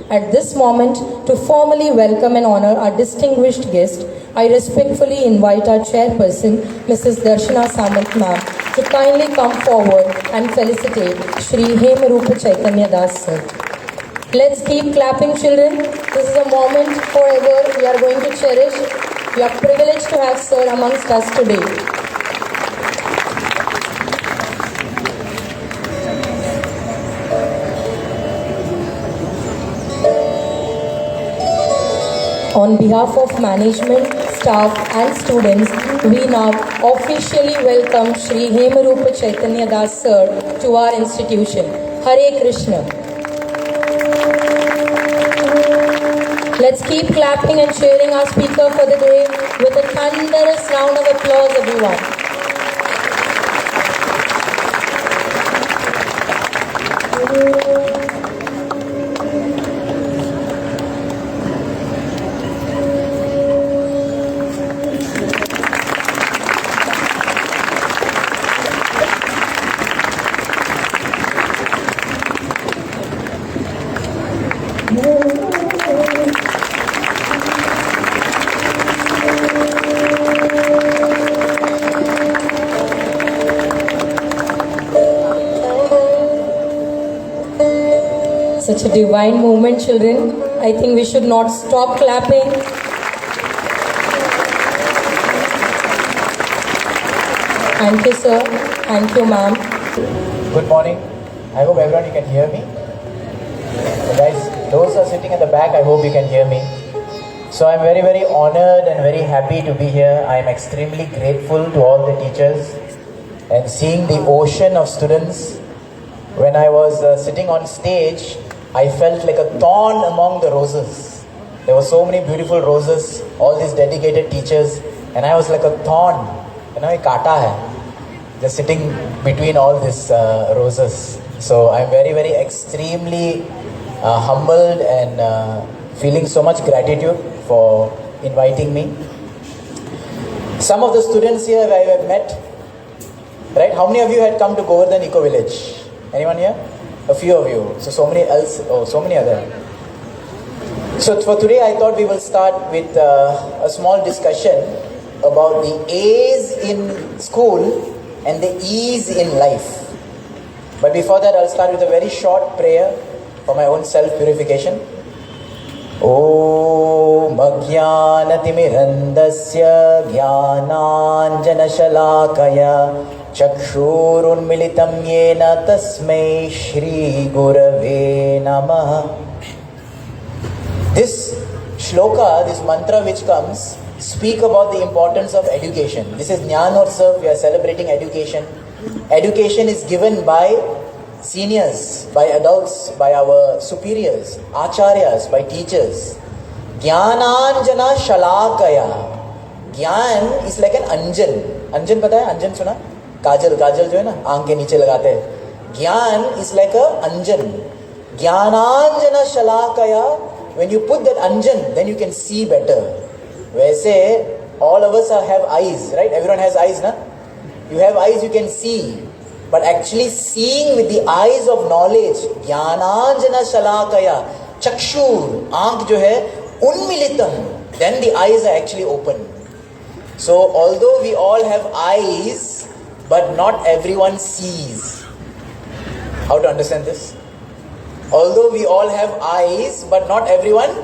At this moment, to formally welcome and honor our distinguished guest, I respectfully invite our chairperson, Mrs. Darshana Samant ma'am, to kindly come forward and felicitate Shri Hemarupa Chaitanya Das sir. Let's keep clapping, children. This is a moment forever we are going to cherish. We are privileged to have sir amongst us today. On behalf of management, staff and students, we now officially welcome Shri Hemarupa Chaitanya Das sir to our institution. Hare Krishna. Let's keep clapping and cheering our speaker for the day with a thunderous round of applause, everyone. Such a divine moment, children. I think we should not stop clapping. Thank you, sir. Thank you, ma'am. Good morning. I hope everyone you can hear me. So guys, those who are sitting at the back, I hope you can hear me. So I'm very, very honored and very happy to be here. I am extremely grateful to all the teachers and seeing the ocean of students. When I was sitting on stage, I felt like a thorn among the roses. There were so many beautiful roses, all these dedicated teachers, and I was like a thorn. You know, एक कांटा है, just sitting between all these roses. So I'm very, very extremely humbled and feeling so much gratitude for inviting me. Some of the students here I have met, right? How many of you had come to Govardhan Eco Village? Anyone here? A few of you. So many else. Oh, so many other. So for today, I thought we will start with a small discussion about the A's in school and the E's in life. But before that, I'll start with a very short prayer for my own self-purification. Om Ajnanatimirandasya Jnananjanashalakaya Chakshurunmilitam yena tasmai Shri Gurave Namaha. This shloka, this mantra which comes, speak about the importance of education. This is Jnanotsav, we are celebrating education. Education is given by seniors, by adults, by our superiors, acharyas, by teachers. Jnananjana Shalakaya. Jnana is like an anjan. Anjan pata hai? Anjan suna? Kajal Kajal जो है ना आंख के नीचे लगाते हैं. ज्ञान is like a anjan. ज्ञानांजना शलाकया. When you put that anjan, then you can see better. वैसे all of us have eyes, right? Everyone has eyes, na? You have eyes, you can see. But actually seeing with the eyes of knowledge, ज्ञानांजना शलाकया, चक्षुर, आंख जो है उन्मिलितम, then the eyes are actually open. So although we all have eyes, but not everyone sees. How to understand this? Although we all have eyes, but not everyone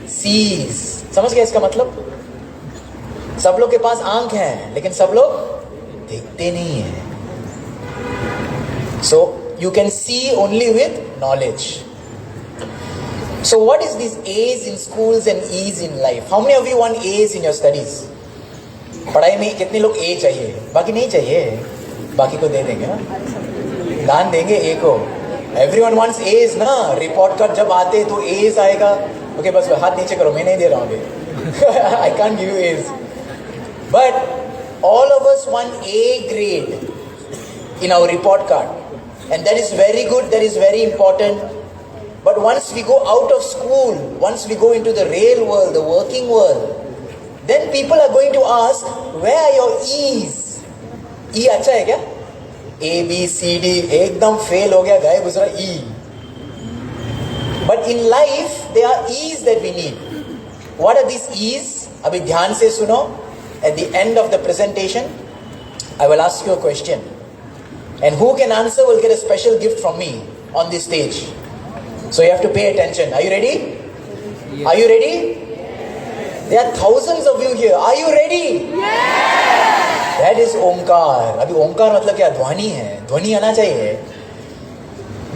sees. समझ गया इसका मतलब? सब लोग के पास आंख है, लेकिन सब लोग देखते नहीं है. So you can see only with knowledge. So what is these A's in schools and E's in life? How many of you want A's in your studies? पढ़ाई में कितने लोग ए चाहिए? बाकी नहीं चाहिए, बाकी को दे देंगे ना, दान देंगे ए को. एवरीवन वांट्स एज ना. रिपोर्ट कार्ड जब आते तो एज आएगा. ओके बस हाथ नीचे करो, मैं नहीं दे रहा हूँ अभी. I can't give you A's. But all of us want A grade in our report card, and that is very good, that is very important. But once we go out of school, once we go into the real world, the working world, then people are going to ask, where are your E's? E अच्छा है क्या? A, B, C, D, एकदम fail हो गया, गए गुजरा E. But in life, there are E's that we need. What are these E's? अभी ध्यान से सुनो. At the end of the presentation, I will ask you a question. And who can answer will get a special gift from me on this stage. So you have to pay attention. Are you ready? Yes. Are you ready? Yes. There are thousands of you here. Are you ready? Yes. That is Omkar. अभी ओमकार मतलब क्या? ध्वनि है. ध्वनि आना चाहिए.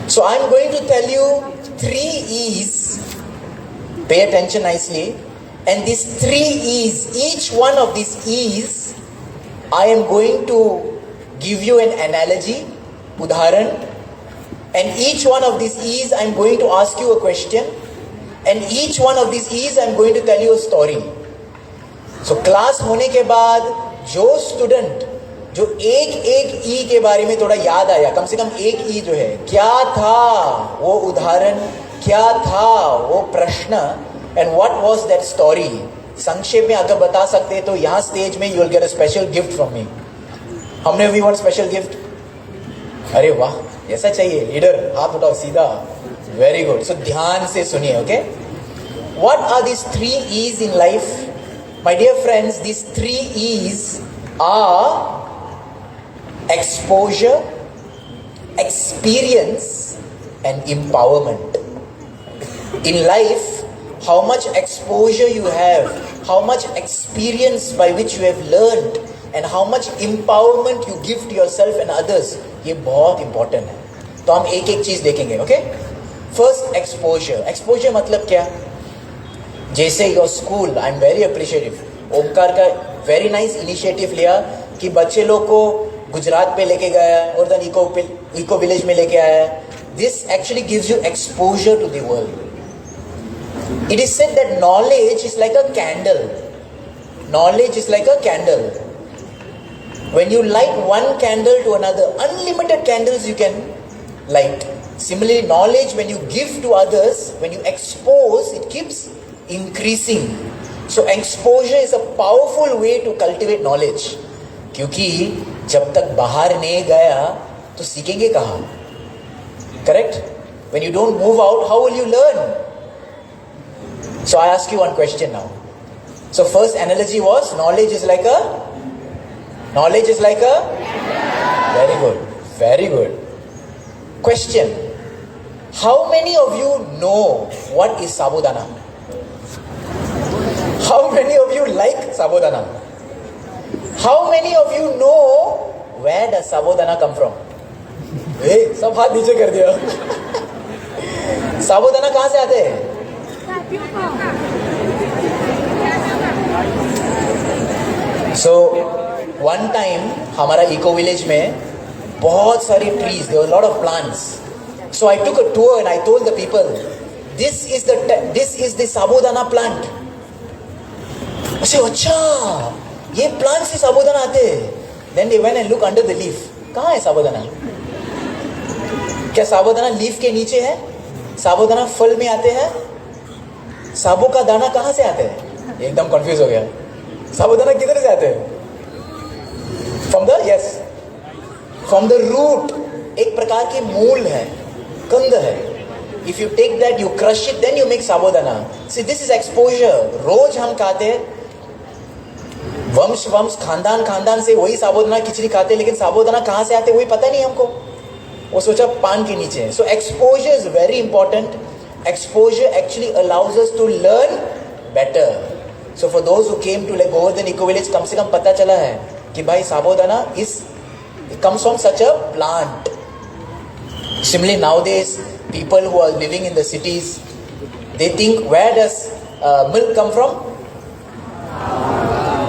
So I am going to tell you 3 E's. Pay attention nicely. And these 3 E's, each one of these E's, I am going to give you an analogy, udharan. And each one of these E's, I am going to ask you a question. And each one of these E's, I am going to tell you a story. So class होने के बाद जो student जो एक ई के बारे में थोड़ा याद आया, कम से कम एक ई जो है, क्या था वो उदाहरण, क्या था वो प्रश्न, and what was that story, संक्षेप में अगर बता सकते तो यहाँ स्टेज में you will get a special gift from me. हमने वी वांट स्पेशल गिफ्ट. अरे वाह, ऐसा चाहिए. लीडर हाथ उठाओ सीधा. Very good. सो ध्यान से सुनिए. Okay, what are this 3 E's in life? My dear friends, this 3 E's are exposure, experience, and empowerment. In life, how much exposure you have, how much experience by which you have learned, and how much empowerment you give to yourself and others, ये बहुत important है. तो हम एक एक चीज देखेंगे. Okay, first exposure. Exposure मतलब क्या? जैसे your school, I am very appreciative. Omkar का वेरी नाइस इनिशिएटिव लिया कि बच्चे लोग को गुजरात पे लेके गया और देन इको विलेज में लेके आया. This actually gives you exposure to the world. It is said that knowledge is like a candle. Knowledge is like a candle. When you light one candle to another, unlimited candles you can light. Similarly, knowledge, when you give to others, when you expose, it keeps increasing. So exposure is a powerful way to cultivate knowledge. क्योंकि जब तक बाहर नहीं गया तो सीखेंगे कहाँ? Correct? When you don't move out, how will you learn? So I ask you one question now. So first analogy was knowledge is like a very good, very good. Question: how many of you know what is sabudana? How many of you like sabudana? How many of you know where does sabudana come from? Hey, सब हाथ नीचे कर दिया. साबूदाना कहाँ से आते हैं? So one time हमारा इको विलेज में बहुत सारी trees, there were a lot of plants. So I took a tour and I told the people, this is the sabudana plant. ऐसे अच्छा, ये प्लांट से साबूदाना आते हैं. Then they went and look under the leaf. कहाँ है साबूदाना? क्या साबूदाना leaf के नीचे है? साबूदाना फल में आते हैं? साबू का दाना कहाँ से आते हैं? एकदम कंफ्यूज हो गया. साबूदाना किधर से आते हैं? From the root. एक प्रकार की मूल है, कंद है. If you take that, you crush it, then you make sabudana. See, this is exposure. रोज हम खाते हैं, वंश खानदान से वही साबूदाना खिचड़ी खाते हैं, लेकिन साबूदाना कहाँ से आते वही पता नहीं हमको. वो सोचा पान के नीचे है. So exposure is very important. Exposure actually allows us to learn better. So for those who came to like Govardhan Eco Village, कम से कम पता चला है कि भाई साबूदाना it comes from such a plant. Similarly, nowadays people who are living in the cities, they think, where does milk come from?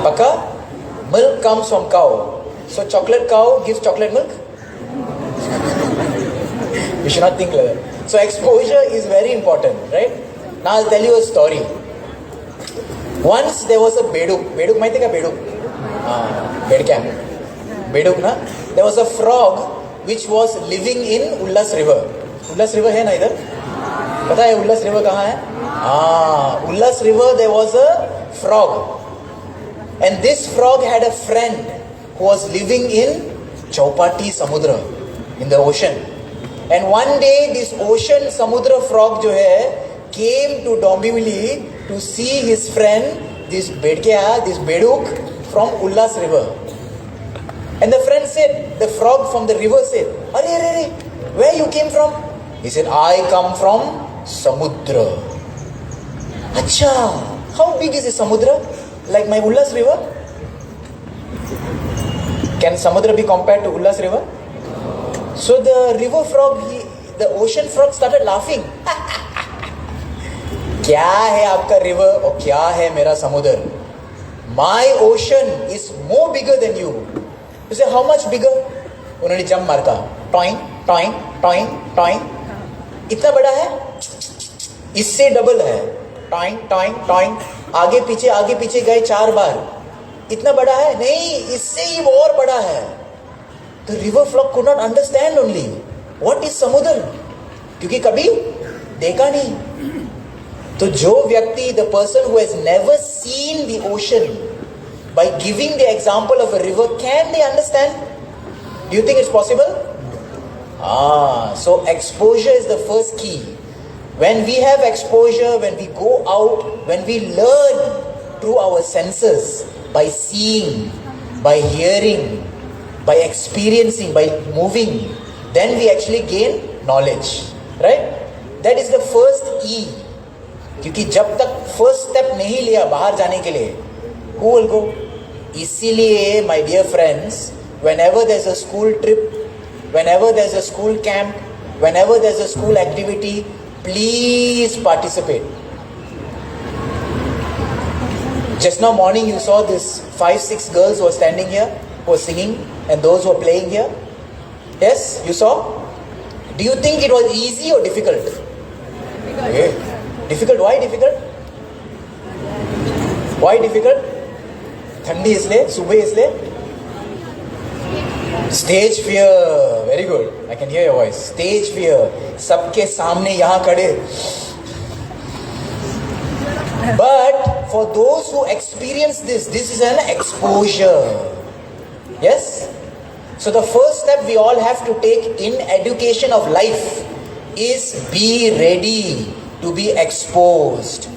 Paka? Milk comes from cow. So chocolate cow gives chocolate milk? You should not think like that. So exposure is very important, right? Now I'll tell you a story. Once there was a beduk. Beduk माहिती का beduk? Bedkam. Beduk ना? There was a frog which was living in Ullas River. Ullas River है ना इधर? पता है Ullas River कहाँ है? Ullas River there was a frog. And this frog had a friend who was living in Chaupati Samudra, in the ocean. And one day this ocean samudra frog जो है came to Dombivli to see his friend, this bedkya, this beduk from Ullas river. And the friend said, the frog from the river said, Arey, where you came from? He said, I come from Samudra. Acha, how big is the Samudra? Like my Ullas river? Can Samudra be compared to Ullas river? So the river frog, the ocean frog started laughing. क्या है आपका river और क्या है मेरा समुद्र? My ocean is more bigger than you. You say how much bigger? उन्होंने jump मारता, टॉइंग टॉइंग टॉइंग टॉइंग. इतना बड़ा है? इससे डबल है. Toing toing toing. आगे पीछे गए 4 बार. इतना बड़ा है? नहीं, इससे ही और बड़ा है. The river frog could not understand only what is समुद्र, क्योंकि कभी देखा नहीं. तो जो व्यक्ति, the person who has never seen the ocean, by giving the example of a river, can they understand? Do you think it's possible? So exposure is the first key. When we have exposure, when we go out, when we learn through our senses, by seeing, by hearing, by experiencing, by moving, then we actually gain knowledge. Right? That is the first E. क्योंकि जब तक first step नहीं लिया बाहर जाने के लिए, who will go? इसीलिए my dear friends, whenever there's a school trip, whenever there's a school camp, whenever there's a school activity, please participate. Just now morning you saw this 5-6 girls who were standing here, who were singing, and those who were playing here. Yes, you saw? Do you think it was easy or difficult? Okay. Difficult. Why difficult? Why difficult? ठंडी इसलिए, सुबह इसलिए. Stage fear. Very good. I can hear your voice. Stage fear. सबके सामने यहाँ खड़े. But for those who experience this is an exposure. Yes? So the first step we all have to take in education of life is be ready to be exposed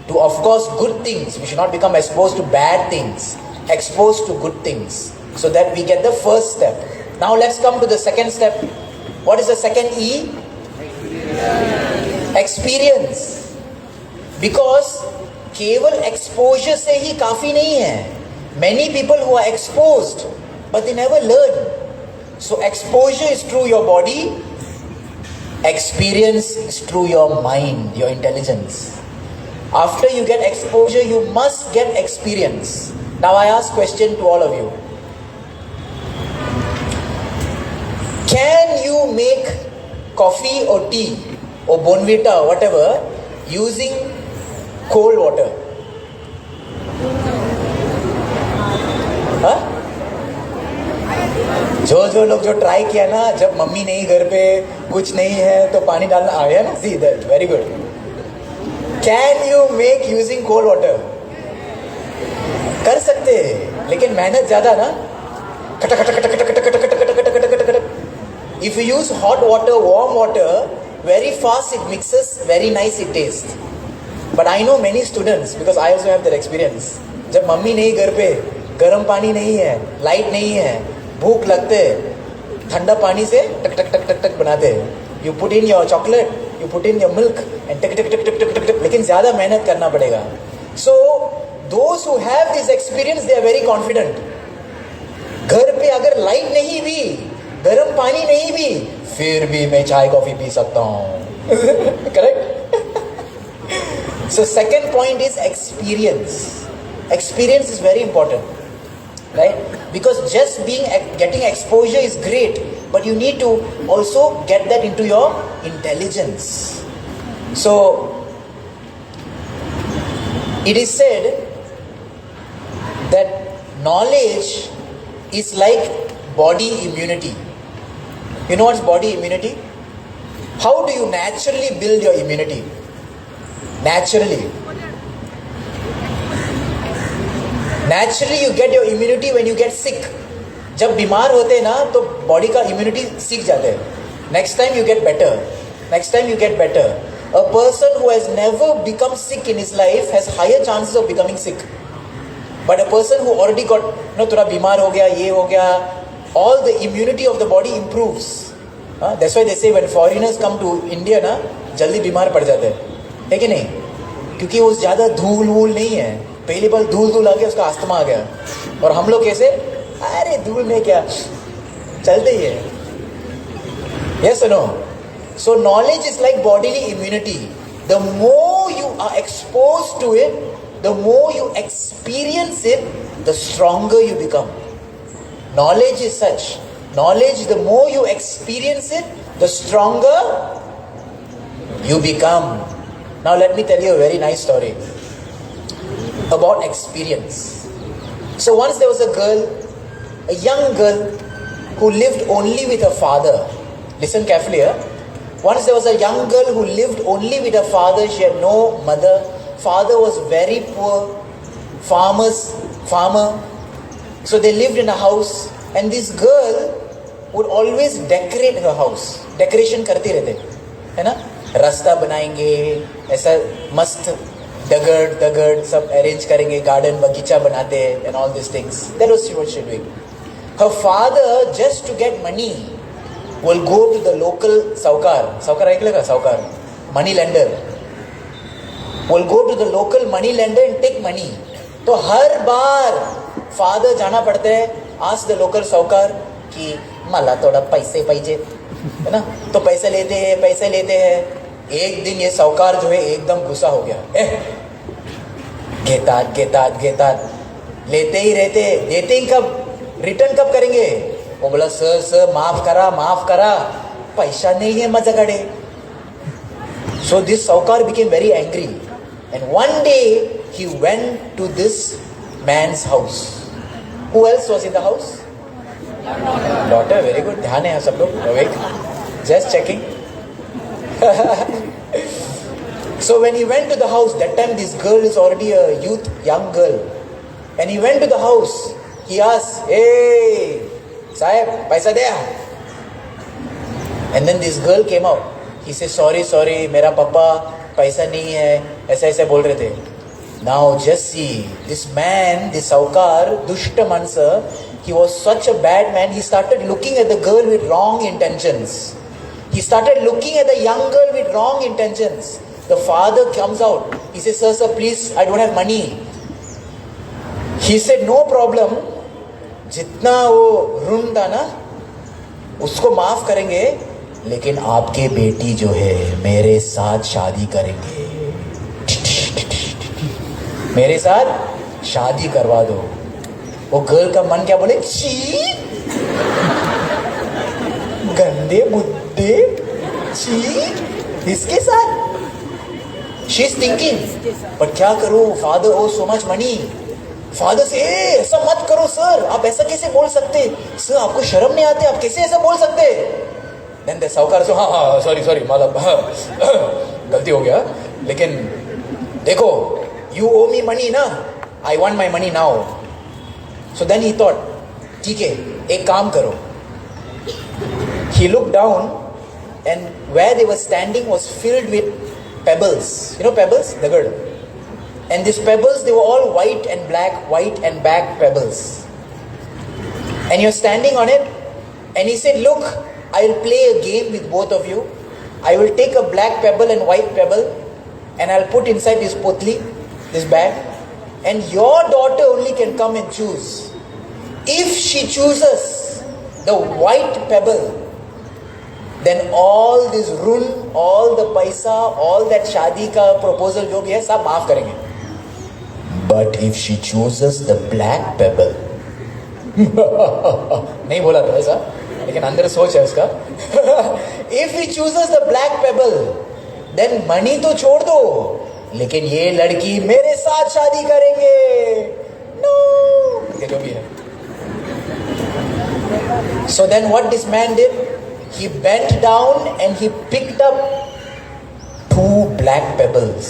to, of course, good things. We should not become exposed to bad things. Exposed to good things. So that we get the first step. Now let's come to the second step. What is the second E? Experience. Because केवल exposure से ही काफी नहीं है. Many people who are exposed, but they never learn. So exposure is through your body. Experience is through your mind, your intelligence. After you get exposure, you must get experience. Now I ask question to all of you. Can you make coffee or tea or Bonvita or whatever using cold water? Huh? जो लोग जो try किया ना, जब mummy नहीं घर पे, कुछ नहीं है तो पानी डालना आया ना. See that, very good. Can you make using cold water? कर सकते हैं, लेकिन मेहनत ज्यादा ना. If you use hot water, warm water, very fast it mixes, very nice it tastes. But I know many students, because I also have that experience. जब mummy नहीं घर पे, गर्म पानी नहीं है, लाइट नहीं है, भूख लगते, ठंडा पानी से टक टक टक टक टक बनाते हैं. You put in your chocolate, you put in your milk, and टक टक टक टक टक टक टक. लेकिन ज़्यादा मेहनत करना पड़ेगा. So those who have this experience, they are very confident. घर पे अगर लाइट नहीं भी, गर्म पानी नहीं भी, फिर भी मैं चाय कॉफी पी सकता हूँ. Correct? So second point is experience. Experience is very important, right? Because just getting exposure is great, but you need to also get that into your intelligence. So it is said that knowledge is like body immunity. You know what's body immunity? How do you naturally build your immunity? Naturally you get your immunity when you get sick. जब बीमार होते हैं ना तो body का immunity सीख जाते हैं. Next time you get better. Next time you get better. A person who has never become sick in his life has higher chances of becoming sick. But a person who already got, थोड़ा बीमार हो गया, ये हो गया, all the immunity of the body improves. That's why they say when foreigners come to India ना, जल्दी बीमार पड़ जाते हैं, है कि नहीं? क्योंकि वो ज़्यादा धूल वूल नहीं है. पहली बार धूल आ गया, उसका अस्थमा आ गया. और हम लोग कैसे? अरे धूल में क्या, चलते ही है. Yes or no? So knowledge is like bodily immunity. The more you are exposed to it, the more you experience it, the stronger you become. Knowledge is such. Knowledge, the more you experience it, the stronger you become. Now let me tell you a very nice story about experience. So once there was a girl, a young girl, who lived only with her father. Listen carefully here. Once there was a young girl who lived only with her father. She had no mother. Father was very poor, farmer. So they lived in a house, and this girl would always decorate her house. Decoration करते रहते, है ना? रास्ता बनाएंगे, ऐसा मस्त दगड़ सब arrange करेंगे, garden बगीचा बनाते, and all these things. That was what she was doing. Her father, just to get money, will go to the local saukar ऐकलं का? Money lender. Will go to the local money lender and take money. तो हर बार father जाना पड़ता है, ask the local saukar कि मला थोड़ा पैसे पाहिजे, है ना? तो पैसे लेते हैं. एक दिन ये साहूकार जो है एकदम गुस्सा हो गया. घेतात लेते ही रहते, देते ही कब, रिटर्न कब करेंगे? वो बोला सर माफ करा, पैसा नहीं है माझ्याकडे. So this saukar became very angry, and one day he went to this man's house. Who else was in the house? Daughter, very good. ध्यान है सब लोग, awake. Just checking. So when he went to the house, that time this girl is already a young girl, and he went to the house. He asked, "Hey, Sahib, paisa de." And then this girl came out. He said, sorry, मेरा पापा पैसा नहीं है, ऐसे बोल रहे थे. Now just see, this man, this saukar, dushta mansa, he was such a bad man. He started looking at the girl with wrong intentions. He started looking at the young girl with wrong intentions. The father comes out. He says, sir, please, I don't have money. He said, no problem. जितना वो ऋण था ना, उसको माफ करेंगे, लेकिन आपके बेटी जो है मेरे साथ शादी करेंगे. मेरे साथ शादी करवा दो. वो गर्ल का मन क्या बोले? छी, गंदे बुद्धे, छी, इसके साथ. शी इज थिंकिंग, पर क्या करूं? फादर ओ सो मच मनी. फादर से ऐसा मत करो सर, आप ऐसा कैसे बोल सकते? सर आपको शर्म नहीं आती, आप कैसे ऐसा बोल सकते? देन द साहूकार से हाँ सॉरी मतलब गलती हो गया, लेकिन देखो यू ओ मी मनी ना, I want my money now. So then he thought, ठीक है एक काम करो. He looked down, and where they were standing was filled with pebbles. You know pebbles? Dagad. And these pebbles, they were all white and black pebbles. And you're standing on it, and he said, look, I'll play a game with both of you. I will take a black pebble and white pebble, and I'll put inside this potli, this bag, and your daughter only can come and choose. If she chooses the white pebble, then all this run, all the paisa, all that shadi ka proposal jo bhi hai, sab maaf karenge. But if she chooses the black pebble, नहीं बोला था ऐसा, लेकिन अंदर सोच है उसका. If he chooses the black pebble, then money तो छोड़ दो, लेकिन ये लड़की मेरे साथ शादी करेंगे. No, ये जो भी है. So then what this man did? He bent down and he picked up 2 black pebbles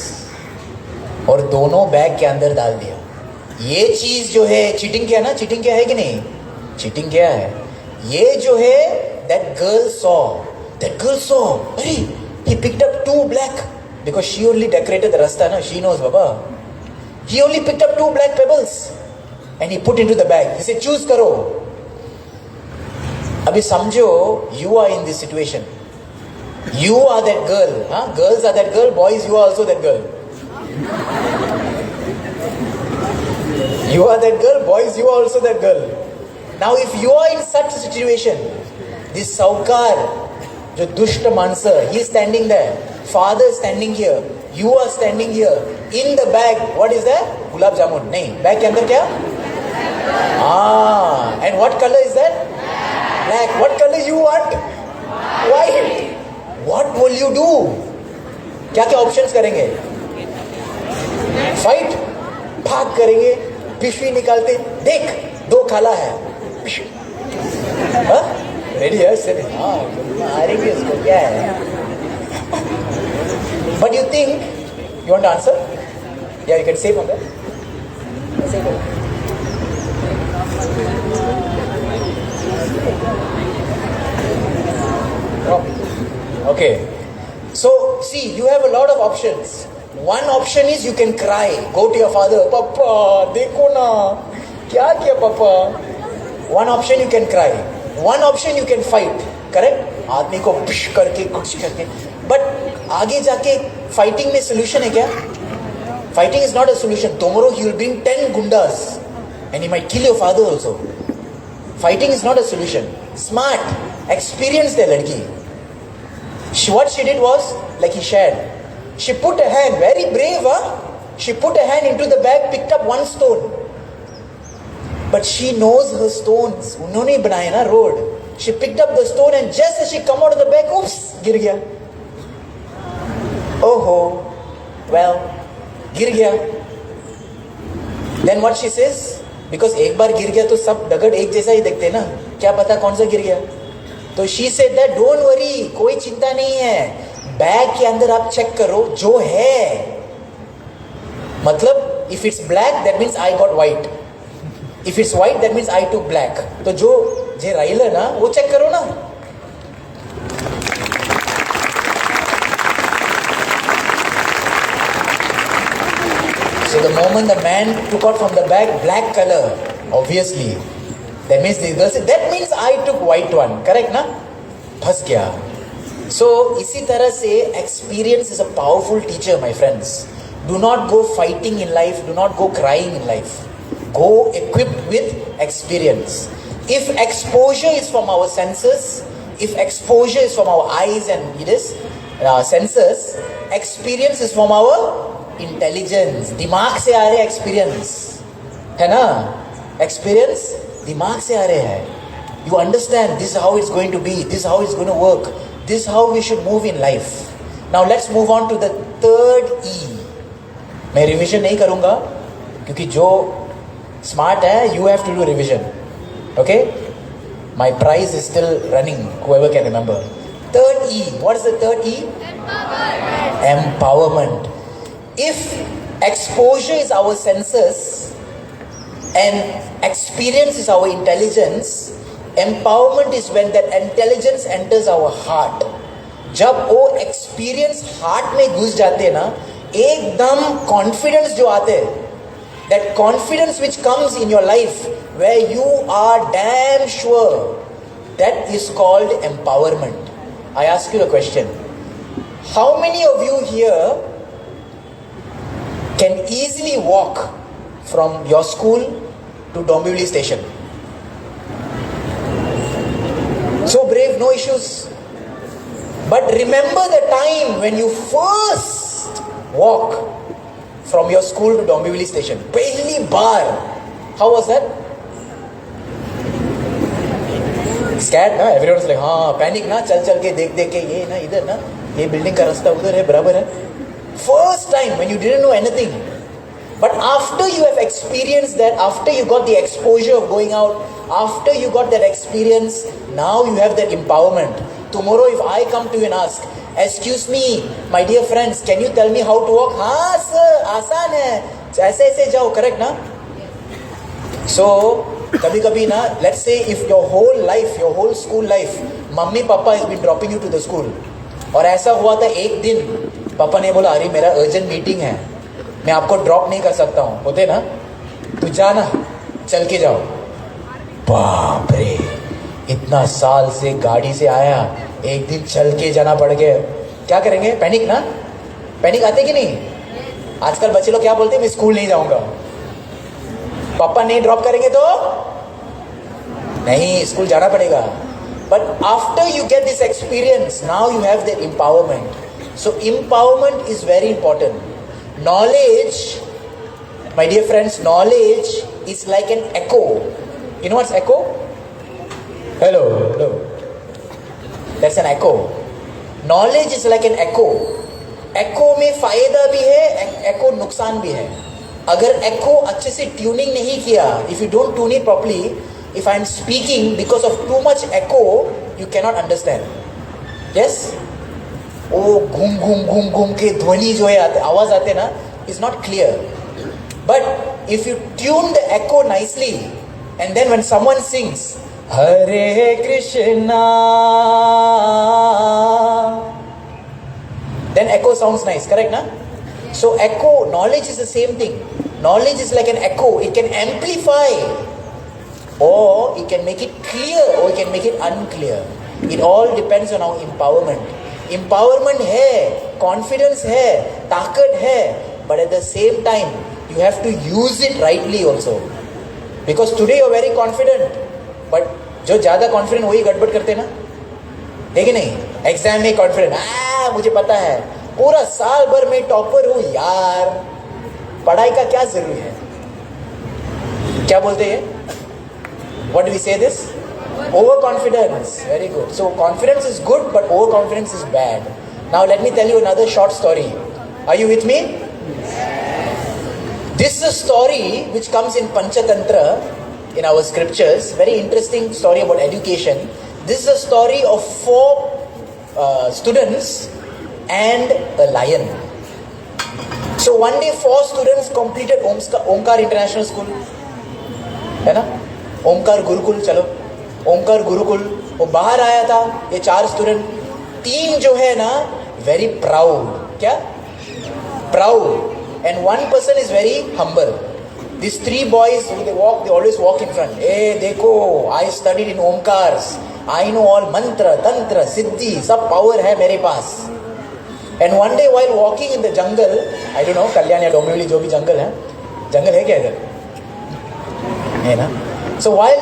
और दोनों बैग के अंदर डाल दिया. ये चीज जो है चीटिंग किया ना, चीटिंग किया है कि नहीं? चीटिंग किया है. ये जो है that girl saw That girl saw, hey, he picked up 2 black, because she only decorated the rasta, na? She knows, Baba. He only picked up 2 black pebbles and he put into the bag. He said, choose karo. Abhi samjho, you are in this situation. You are that girl. Huh? Girls are that girl, boys, you are also that girl. You are that girl, boys, you are also that girl. Now if you are in such a situation, this saukar, jo dushta mansa, he is standing there. Father is standing here. You are standing here. In the bag, what is there? Gulab jamun. Nahin. Bag ke andar kya? And what color is that? Black. What color you want? White. What will you do? क्या क्या options करेंगे? Fight? भाग करेंगे? पिशवी निकालते? देख, 2 खाला है. हाँ? Ready है? हाँ, मारेंगे उसको, क्या है? But you think, you want to answer? Yeah, you can say from there. Say from there. Okay. So, see, you have a lot of options. One option is you can cry. Go to your father. Papa, dekho na. Kya kiya papa? One option you can cry. One option you can fight. Correct? आदमी को push करके कुछ करके. But आगे जाके fighting में solution है क्या? Fighting is not a solution. Tomorrow he will bring 10 gundas and he might kill your father also. Fighting is not a solution. Smart, experienced है लड़की. What she did was, like he shared, she put a hand, very brave, huh? She put a hand into the bag, picked up 1 stone. But she knows her stones. उन्होंने बनाया ना road. She picked up the stone and just as she come out of the bag, oops, गिर गया. Oh ho, well, गिर गया. Then what she says? Because एक बार गिर गया तो सब दगड़ एक जैसा ही दिखते ना. क्या पता कौन सा गिर गया? तो she said that don't worry, कोई चिंता नहीं है. बैग के अंदर आप चेक करो जो है. मतलब if it's black that means I got white. If it's white that means I took black. तो जो जे राइल है ना वो चेक करो ना. So the moment the man took out from the bag black color, obviously, that means the girl said, that means I took white one. Correct na? फंस गया. So इसी तरह से experience is a powerful teacher, my friends. Do not go fighting in life. Do not go crying in life. Go equipped with experience. If exposure is from our senses, if exposure is from our eyes and senses, experience is from our intelligence. दिमाग से आ रहे experience, है ना? Experience दिमाग से आ रहे हैं. You understand this is how it's going to be. This is how it's going to work. This is how we should move in life. Now let's move on to the 3rd E. मैं revision नहीं करूँगा क्योंकि जो smart है, you have to do revision. Okay? My prize is still running. Whoever can remember. 3rd E. What is the 3rd E? Empowerment. Empowerment. If exposure is our senses and experience is our intelligence, empowerment is when that intelligence enters our heart. जब वो experience heart में घुस जाते हैं ना, एकदम confidence जो आते हैं, that confidence which comes in your life where you are damn sure, that is called empowerment. I ask you a question. How many of you here can easily walk from your school to Dombivli station? So brave, no issues. But remember the time when you first walk from your school to Dombivli station. Pehli baar. How was that? Scared ना? Everyone was like, हाँ, panic ना, चल के देख के ये ना इधर ना, ये building का रास्ता उधर है, बराबर है. First time when you didn't know anything. But after you have experienced that, after you got the exposure of going out, after you got that experience, now you have that empowerment. Tomorrow if I come to you and ask, excuse me, my dear friends, can you tell me how to walk? हाँ sir, आसान है, ऐसे ऐसे जाओ, correct ना? So, कभी कभी ना, let's say if your whole life, your whole school life, mummy papa is been dropping you to the school. और ऐसा हुआ था एक दिन पापा ने बोला अरे मेरा अर्जेंट मीटिंग है, मैं आपको ड्रॉप नहीं कर सकता हूँ. होते ना, तू जाना, चल के जाओ. बाप रे, इतना साल से गाड़ी से आया, एक दिन चल के जाना पड़ गया. क्या करेंगे? पैनिक ना? पैनिक आते कि नहीं? आजकल बच्चे लोग क्या बोलते हैं, मैं स्कूल नहीं जाऊंगा. पापा नहीं ड्रॉप करेंगे तो नहीं, स्कूल जाना पड़ेगा. But after you get this experience, now you have that empowerment. So empowerment is very important. Knowledge, my dear friends, knowledge is like an echo. You know what's echo? Hello, hello. That's an echo. Knowledge is like an echo. Echo में फायदा भी है, echo नुकसान भी है. अगर echo अच्छे से ट्यूनिंग नहीं किया, if you don't tune it properly, if I am speaking because of too much echo, you cannot understand. Yes? वो घूम घूम घूम घूम के ध्वनि जो है आवाज आते ना, is not clear. But if you tune the echo nicely, and then when someone sings Hare Krishna, then echo sounds nice, correct na? So echo, knowledge is the same thing. Knowledge is like an echo. It can amplify, or it can make it clear, or it can make it unclear. It all depends on our empowerment. Empowerment है, confidence है, ताकत है, but at the same time you have to use it rightly also. Because today you are very confident, but जो ज़्यादा confident वही गड़बड़ करते ना, है कि नहीं? एग्जाम में confident, मुझे पता है, पूरा साल भर में टॉपर हूँ यार, पढ़ाई का क्या जरूरी है? क्या बोलते हैं? What do we say this? Overconfidence. Very good. So confidence is good, but overconfidence is bad. Now let me tell you another short story. Are you with me? This is a story which comes in Panchatantra in our scriptures. Very interesting story about education. This is a story of 4 students and a lion. So one day 4 students completed Omkar International School. है ना? ओमकार गुरुकुल, चलो ओमकार गुरुकुल. वो बाहर आया था, ये 4 student. 3 जो है ना वेरी प्राउड. क्या? Proud. And one person is very humble. These 3 boys, they always walk in front. Hey, देखो, I studied in Omkars. I know all mantra, tantra, siddhi, सब power है मेरे पास. And one day while walking in the jungle, I don't know, कल्याण या डोंबिवली जो भी जंगल है क्या इधर? है ना? So while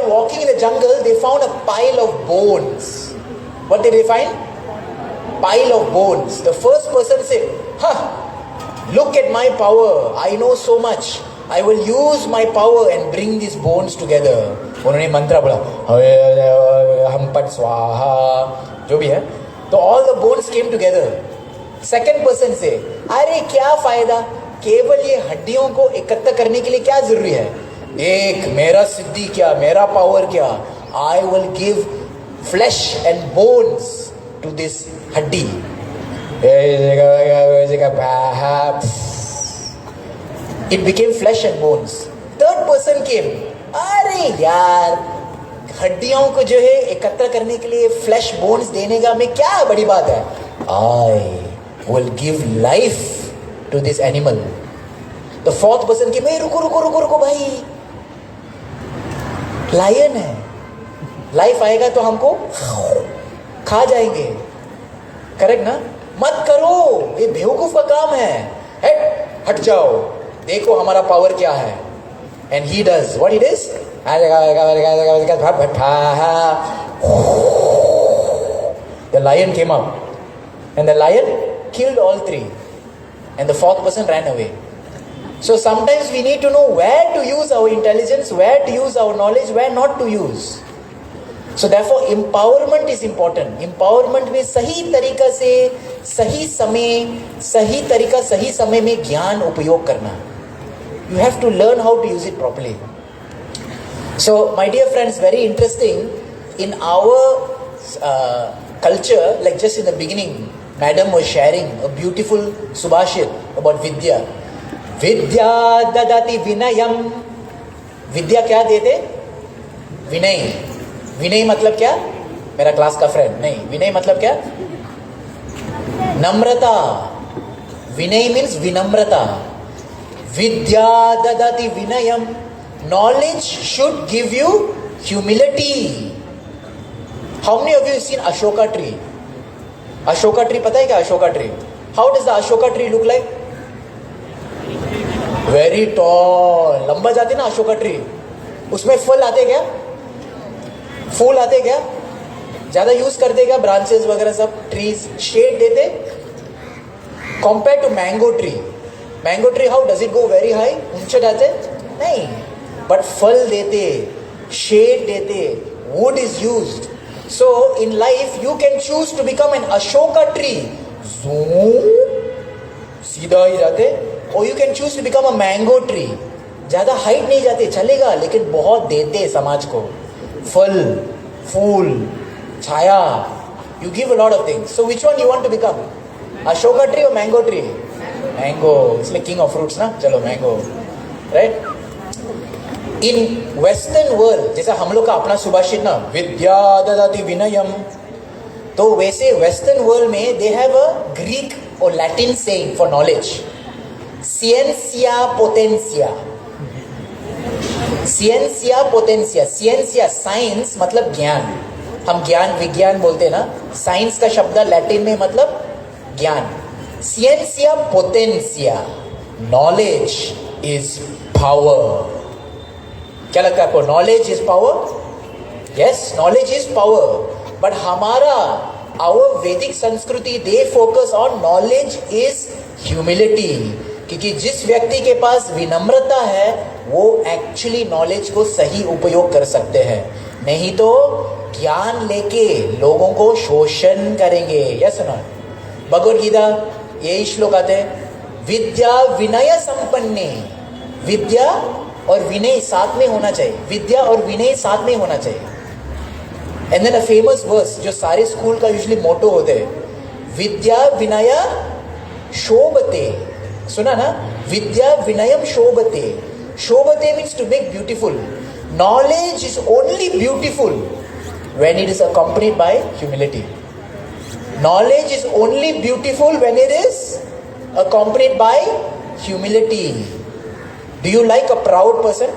walking in the jungle, they found a pile of bones. What did they find? Pile of bones. The first person said, look at my power. I know so much. I will use my power and bring these bones together. उन्होंने मंत्र बोला, हम पट स्वाहा, जो भी है. तो all the bones came together. Second person से, अरे क्या फायदा, केवल ये हड्डियों को एकत्र करने के लिए क्या जरूरी है? देख मेरा सिद्धि क्या, मेरा पावर क्या. I will give flesh and bones to this हड्डी. It became flesh and bones. Third person came. अरे यार, हड्डियों को जो है एकत्र करने के लिए फ्लैश बोन्स देने का में क्या बड़ी बात है? I will give life to this animal. The fourth person came. रुको भाई, लायन है, लाइफ आएगा तो हमको खा जाएंगे. करेक्ट ना? मत करो, ये बेवकूफ का काम है. हट जाओ, देखो हमारा पावर क्या है. And he does what he does. The lion came up, and the lion killed all 3, and the fourth person ran away. So sometimes we need to know where to use our intelligence, where to use our knowledge, where not to use. So therefore empowerment is important. Empowerment में सही तरीका से, सही समय में ज्ञान उपयोग करना. You have to learn how to use it properly. So my dear friends, very interesting, in our culture, like just in the beginning, Madam was sharing a beautiful subhashit about Vidya. Vidya dadati vinayam. Vidya क्या देते? विनय. विनय मतलब क्या? मेरा class का friend नहीं. विनय मतलब क्या? नम्रता. विनय means विनम्रता. विद्या ददाति विनयम. Knowledge should give you humility. How many of you seen Ashoka tree? Ashoka tree पता है क्या? Ashoka tree, how does the Ashoka tree look like? Very tall, लंबा जाते ना अशोका ट्री. उसमें फल आते क्या? फूल आते क्या? ज्यादा यूज करते क्या? ब्रांचेस वगैरह सब. ट्रीज शेड देते. Compare to mango tree. Mango tree how does it go very high? ऊंचे जाते नहीं, बट फल देते, शेड देते, wood is used. So in life you can choose to become an Ashoka tree. Zoom, सीधा ही जाते. Or you can choose to become a mango tree. ज़्यादा height नहीं जाते, चलेगा, लेकिन बहुत देते समाज को. फल, फूल, छाया. You give a lot of things. So which one you want to become? Ashoka tree or mango tree? Mango. इसलिए king of fruits ना. चलो mango. Right? In western world, जैसा हम लोग का अपना सुभाषित ना, विद्या ददाति विनयम, तो वैसे वेस्टर्न वर्ल्ड में दे हैव अ ग्रीक और लैटिन सेइंग फॉर नॉलेज. सिएंसिया पोटेंसिया. सिएंसिया पोटेंसिया. सिएंसिया साइंस मतलब ज्ञान. हम ज्ञान विज्ञान बोलते हैं ना. साइंस का शब्द लैटिन में मतलब ज्ञान. सिएंसिया पोटेंसिया. Knowledge is power. क्या लगता है आपको? Knowledge is power. Yes, knowledge is power. But हमारा आवर वैदिक संस्कृति they focus on knowledge is humility. क्योंकि जिस व्यक्ति के पास विनम्रता है वो एक्चुअली नॉलेज को सही उपयोग कर सकते हैं. नहीं तो ज्ञान लेके लोगों को शोषण करेंगे. यस ना. भगवद गीता यही श्लोक आते हैं, विद्या विनय संपन्ने. विद्या और विनय साथ में होना चाहिए. विद्या और विनय साथ में होना चाहिए. And then a famous verse जो सारे स्कूल का यूजुअली मोटो होते हैं, विद्या विनय शोभते. सुना ना? विद्या विनयम शोभते. शोभते means to make beautiful. Knowledge is only beautiful when it is accompanied by humility. Knowledge is only beautiful when it is accompanied by humility. Do you like a proud person?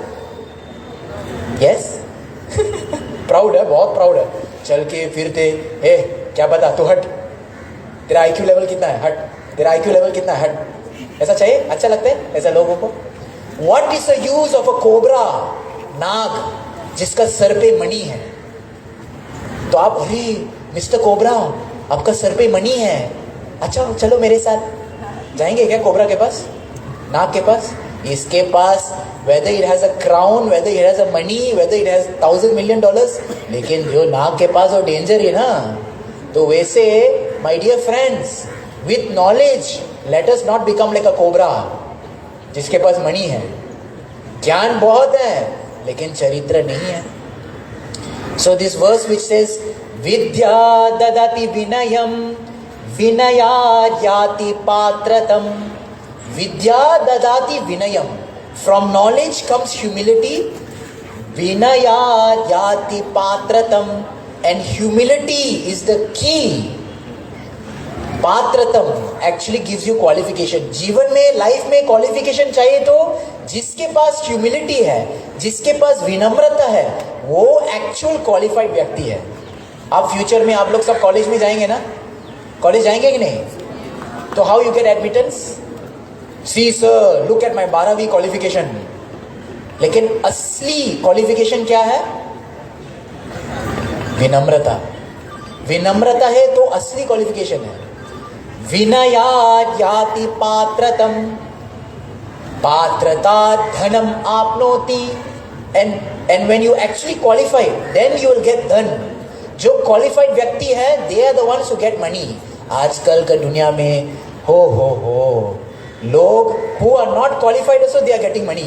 Yes? Proud है, बहुत proud है. चल के फिरते, ए क्या पता, तू हट, तेरा IQ लेवल कितना है, हट, तेरा IQ लेवल कितना है, हट. ऐसा चाहिए? अच्छा लगता है ऐसा लोगों को? What is the use of a cobra? नाग जिसका सर पे मणि है. तो आप, अरे मिस्टर कोबरा आपका सर पे मणि है, अच्छा चलो मेरे साथ. जाएंगे क्या कोबरा के पास, नाग के पास? इसके पास whether it has a crown, whether it has a money, whether it has $1,000 million, लेकिन जो नाग के पास वो डेंजर है ना. तो वैसे my dear friends, with knowledge let us not become like a cobra जिसके पास मणि है. ज्ञान बहुत है लेकिन चरित्र नहीं है. So this verse which says विद्या ददाति विनयम विनया याति पात्रतम. Vidya dadati vinayam. From knowledge comes humility. Vinaya yati patratam. And humility is the key. Patratam actually gives you qualification. जीवन में, लाइफ में क्वालिफिकेशन चाहिए तो जिसके पास ह्यूमिलिटी है, जिसके पास विनम्रता है, वो एक्चुअल क्वालिफाइड व्यक्ति है. आप फ्यूचर में आप लोग सब कॉलेज में जाएंगे ना? कॉलेज जाएंगे कि नहीं? तो how you get admittance? See sir, look at my 12वीं क्वालिफिकेशन. लेकिन असली क्वालिफिकेशन क्या है? विनम्रता. विनम्रता है तो असली क्वालिफिकेशन है. विनया याति पात्रतम. पात्रता धनम आपनोति. And when you actually qualified then you will get धन. जो क्वालिफाइड व्यक्ति है they are the ones who get money. आजकल का दुनिया में हो लोग who are not qualified also they are getting money.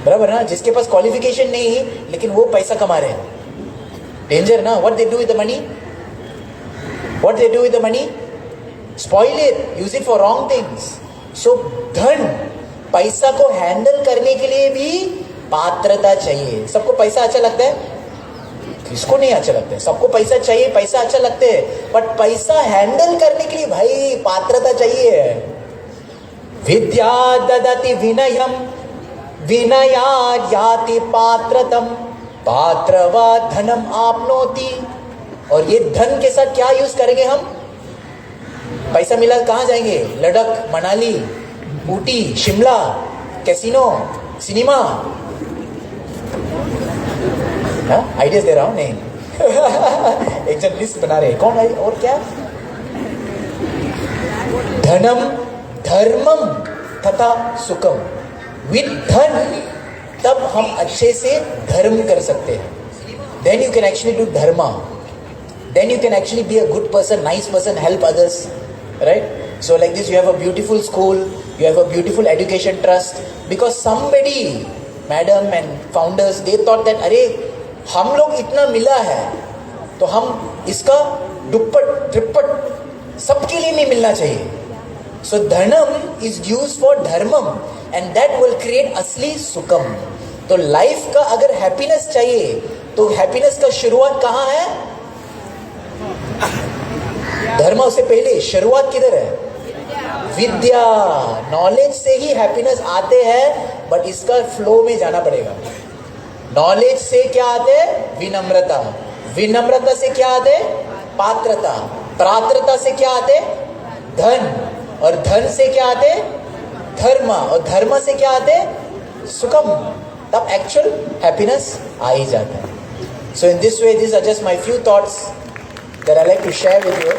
बराबर ना? जिसके पास क्वालिफिकेशन नहीं है लेकिन वो पैसा कमा रहे हैं. डेंजर ना? What they do with the money? What they do with the money? Spoil it, use it for wrong things. So धन, पैसा को हैंडल करने के लिए भी पात्रता चाहिए. सबको पैसा अच्छा लगता है? किसको नहीं अच्छा लगता है? सबको पैसा चाहिए, पैसा अच्छा लगता है, बट पैसा हैंडल करने के लिए भाई पात्रता चाहिए। विद्या ददति विनयम, विनयाद याति पात्रतम, पात्रवा धनम आपनोति। और ये धन के साथ क्या यूज करेंगे हम? पैसा मिला कहाँ जाएंगे? Ladakh, Manali, Ooty, Shimla, casino, cinema. Ideas दे रहा हूं नहीं। एक जन लिस्ट बना रहे, कौन है और क्या? धनम, धर्मम तथा सुखम। विद धन तब हम अच्छे से धर्म कर सकते हैं। Then you can actually do dharma, then you can actually be a good person, nice person, help others, right? So like this, you have a beautiful school, you have a beautiful education trust, because somebody, madam and founders, they thought that अरे हम लोग इतना मिला है तो हम इसका दुप्पट ट्रिप्पट सबके लिए नहीं मिलना चाहिए। So Dhanam is used for धर्मम and that will create असली सुखम। तो लाइफ का अगर हैप्पीनेस चाहिए तो हैप्पीनेस का शुरुआत कहाँ है? धर्म से पहले शुरुआत किधर है? विद्या, नॉलेज से ही हैप्पीनेस आते हैं, बट इसका फ्लो में जाना पड़ेगा। नॉलेज से क्या आते हैं? विनम्रता, विनम्रता से क्या आते हैं? पात्रता, पात्रता से क्या आते हैं? धन, और धन से क्या आते हैं? धर्म, और धर्म से क्या आते हैं? सुखम। तब एक्चुअल हैप्पीनेस आ ही जाता है। So in this way, this are just my few thoughts that I like to share with you.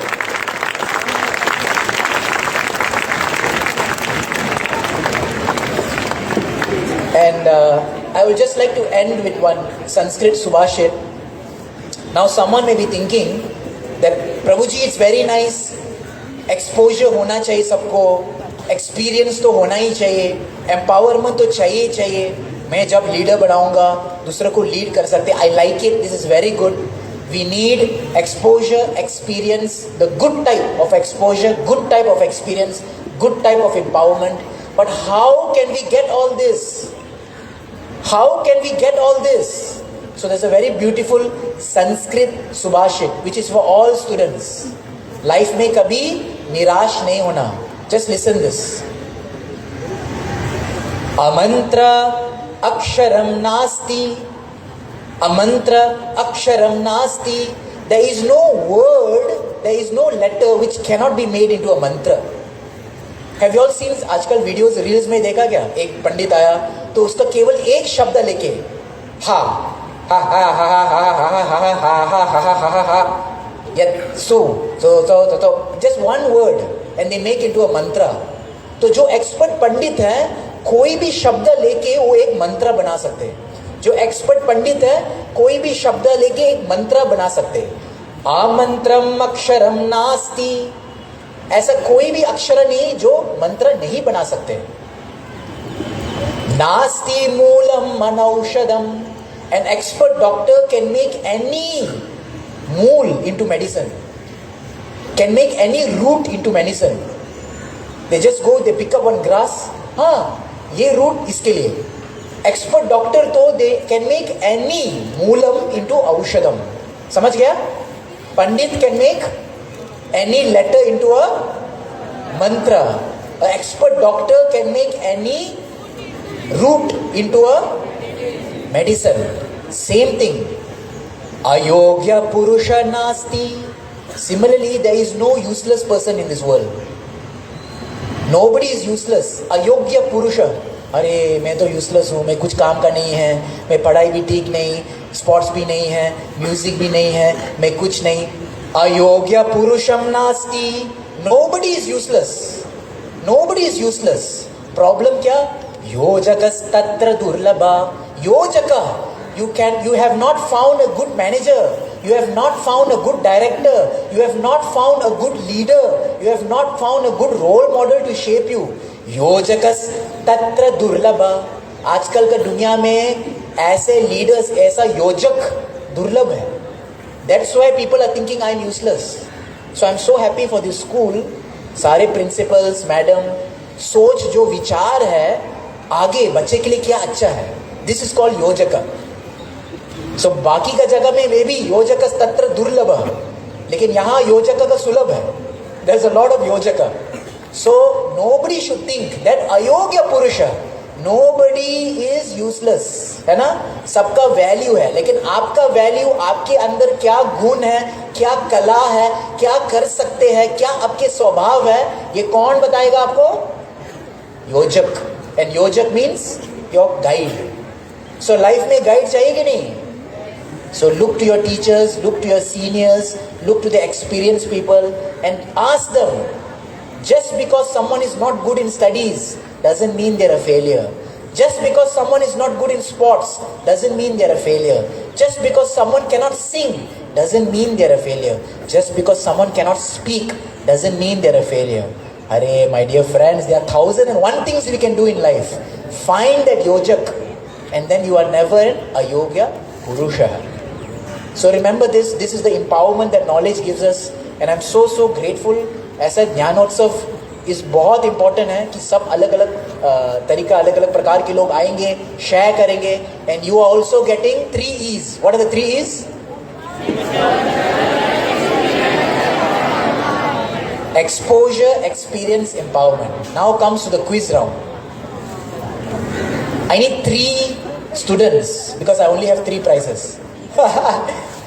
And I would just like to end with one Sanskrit Subhashit. Now someone may be thinking that Prabhuji, it's very nice, exposure होना चाहिए सबको, experience तो होना ही चाहिए, empowerment तो चाहिए, मैं जब लीडर बनाऊंगा दूसरों को लीड कर सकते। I like it, this is very good. We need exposure, experience, the good type of exposure, good type of experience, good type of empowerment. But how can we get all this? How can we get all this? So there's a very beautiful Sanskrit Subhashit which is for all students. Life में कभी निराश नहीं होना. Just listen this. अमंत्र अक्षरम नास्ति, amantra aksharam nasti. There is no word, there is no letter which cannot be made into a mantra. Have you all seen आजकल videos reels में देखा क्या? एक पंडित आया तो उसका केवल एक शब्द लेके हा हा हा हा हा हा हा हा हा हा हा हा so just one word and they make into a mantra. तो जो एक्सपर्ट पंडित है कोई भी शब्द लेके वो एक मंत्र बना सकते हैं। जो एक्सपर्ट पंडित है कोई भी शब्द लेके एक मंत्र बना सकते हैं। आमंत्रम अक्षरम नास्ति, ऐसा कोई भी अक्षर नहीं जो मंत्र नहीं बना सकते। नास्ति मूलम अनौषधम, an expert doctor can make any मूल into medicine, can make any root into medicine. They just go, they pick up one grass, हाँ ये रूट इसके लिए। एक्सपर्ट डॉक्टर तो दे कैन मेक एनी मूलम इनटू औषधम। समझ गया? Pandit can make any letter into a mantra, expert doctor can make any root into a medicine. Same thing, अयोग्य पुरुष नास्ति। Similarly there is no useless person in this world, nobody is useless. अयोग्य पुरुष, अरे मैं तो यूजलेस हूँ, मैं कुछ काम का नहीं है, मैं पढ़ाई भी ठीक नहीं, स्पोर्ट्स भी नहीं है, म्यूजिक भी नहीं है, मैं कुछ नहीं। अयोग्य पुरुषम नास्ति, nobody is useless, nobody is useless. Problem क्या? योजकस्तत्र दुर्लभा। योजक, you have not found a good manager, you have not found a good director, you have not found a good leader, you have not found a good role model to shape you. योजकस तत्र दुर्लभ। आजकल का दुनिया में ऐसे leaders, ऐसा योजक दुर्लभ है। That's why people are thinking I am useless. So I am so happy for this school. सारे प्रिंसिपल्स, मैडम, सोच जो विचार है आगे बच्चे के लिए क्या अच्छा है, दिस इज कॉल्ड योजक। So बाकी का जगह में वे भी योजक तत्र दुर्लभ, लेकिन यहाँ योजक का सुलभ है. There's a lot of yojaka. So nobody should think that ayogya purusha, nobody is useless, है ना. सबका वैल्यू है, लेकिन आपका वैल्यू आपके अंदर क्या गुण है, क्या कला है, क्या कर सकते हैं, क्या आपके स्वभाव है, ये कौन बताएगा आपको? योजक. एंड योजक means your guide. So life में गाइड चाहिए कि नहीं? So look to your teachers, look to your seniors, look to the experienced people and ask them. Just because someone is not good in studies doesn't mean they're a failure. Just because someone is not good in sports doesn't mean they're a failure. Just because someone cannot sing doesn't mean they're a failure. Just because someone cannot speak doesn't mean they're a failure. Arey, my dear friends, there are 1,001 things we can do in life. Find that yojak and then you are never a yogya purusha. So remember this is the empowerment that knowledge gives us and I'm so grateful. ऐसा ज्ञानोत्सव इस बहुत important है कि सब अलग अलग तरीका, अलग अलग प्रकार के लोग आएंगे, शेयर करेंगे and you are also getting 3 E's. What are the 3 E's? Exposure, experience, empowerment. Now comes to the quiz round. I need 3 students because I only have 3 prizes.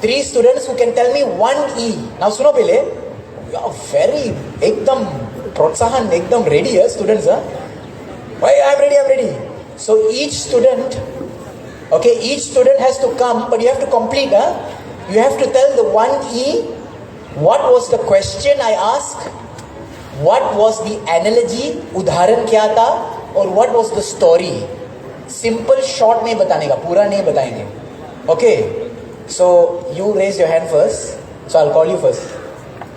3 students who can tell me 1 E. Now सुनो पहले, you are very एकदम प्रोत्साहन, एकदम ready है students, huh? Why I'm ready. So each student has to come, but you have to complete, huh? You have to tell the 1 E. What was the question I asked? What was the analogy? उदाहरण क्या था? और what was the story? Simple short नहीं बताने का, पूरा नहीं बताएंगे. Okay. So you raise your hand first. So I'll call you first.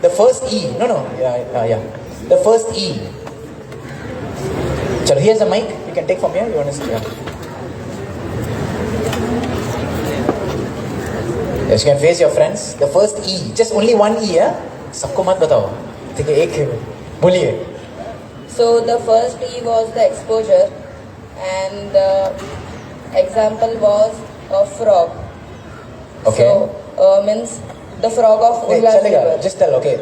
The first E. No. Yeah. The first E. So here's a mic. You can take from here. You want to see? Yeah. Yes, you can face your friends. The first E. Just only 1 E. Yeah. सबको मत बताओ. ठीक है, एक बोलिए. So the first E was the exposure, and the example was a frog. Okay. So means the frog of Okay, Ullas चलेगा. River. Just tell. Okay.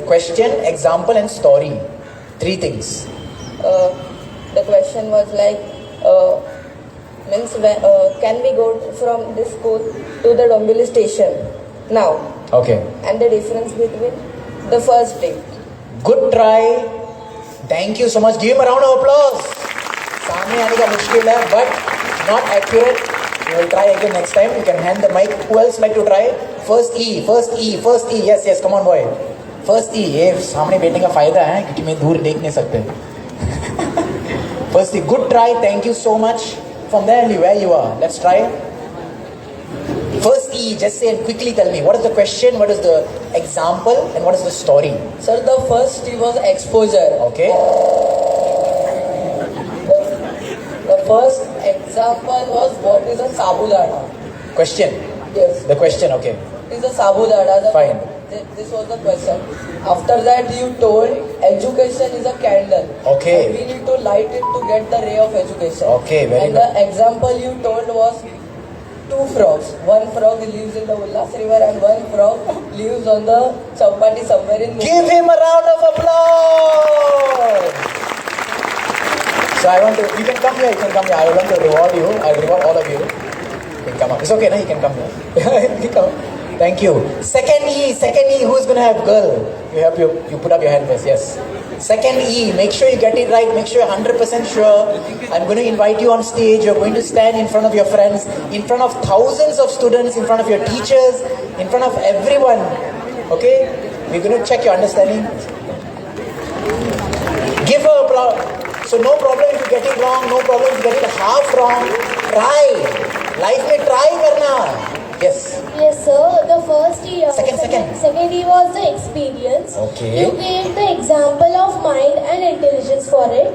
Question, example, and story. 3 things. The question was like, means can we go from this school to the Dombivli station now? Okay. And the difference between the first day. Good try. Thank you so much. Give him a round of applause. सामने आने का मुश्किल है, but not accurate. You will try again next time. You can hand the mic. Who else like to try? First E. Yes. Come on, boy. First E. ये सामने बैठने का फायदा है क्योंकि मैं दूर देख नहीं सकते. First E. Good try. Thank you so much. From there, where you are. Let's try. First E. Just say and quickly tell me what is the question, what is the example, and what is the story. Sir, the first E was exposure. Okay. The first example was what is a sabudana. Question. Yes. The question. Okay. It is a sabudana. Fine. This was the question. After that, you told education is a candle. Okay. And we need to light it to get the ray of education. Okay, very and good. The example you told was 2 frogs. One frog lives in the Ullas River and one frog lives on the Chowpatty somewhere in Mumbai. Give him a round of applause. So I want to. You can come here. I want to reward you. I'll reward all of you. You can come up. It's okay, no? You can come here. You can come. Thank you. Second E. Who's gonna have girl? You put up your hand first. Yes. Second E. Make sure you get it right. Make sure you're 100% sure. I'm going to invite you on stage. You're going to stand in front of your friends, in front of thousands of students, in front of your teachers, in front of everyone. Okay? We're going to check your understanding. Give her applause. So no problem if you get it wrong. No problem if you get it half wrong. Try. Life में try करना. Yes. Yes, sir. The first year. Second. Second year was the experience. Okay. You gave the example of mind and intelligence for it.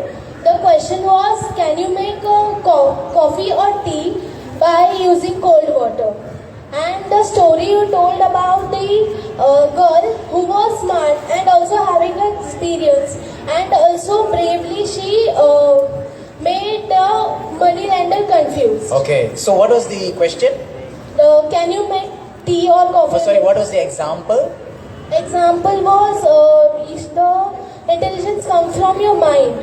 The question was, can you make coffee or tea by using cold water? And the story you told about the girl who was smart and also having an experience, and also bravely she made the money lender confused. Okay. So what was the question? The can you make tea or coffee? Oh, sorry, what was the example? Example was the intelligence comes from your mind.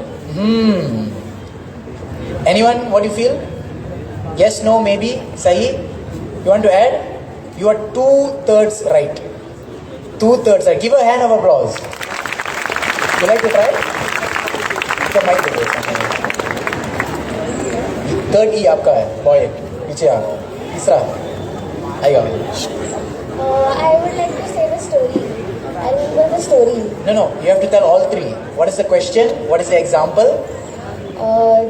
Anyone, what do you feel? Yes, no, maybe? Sahi? You want to add? You are 2/3 right. 2/3 right. Give a hand of applause. You like to try? The mic दे दो. Third E आपका है. Boy, पीछे आ. तीसरा. आएगा. I would like to say the story. I remember the story. No, you have to tell all three. What is the question? What is the example?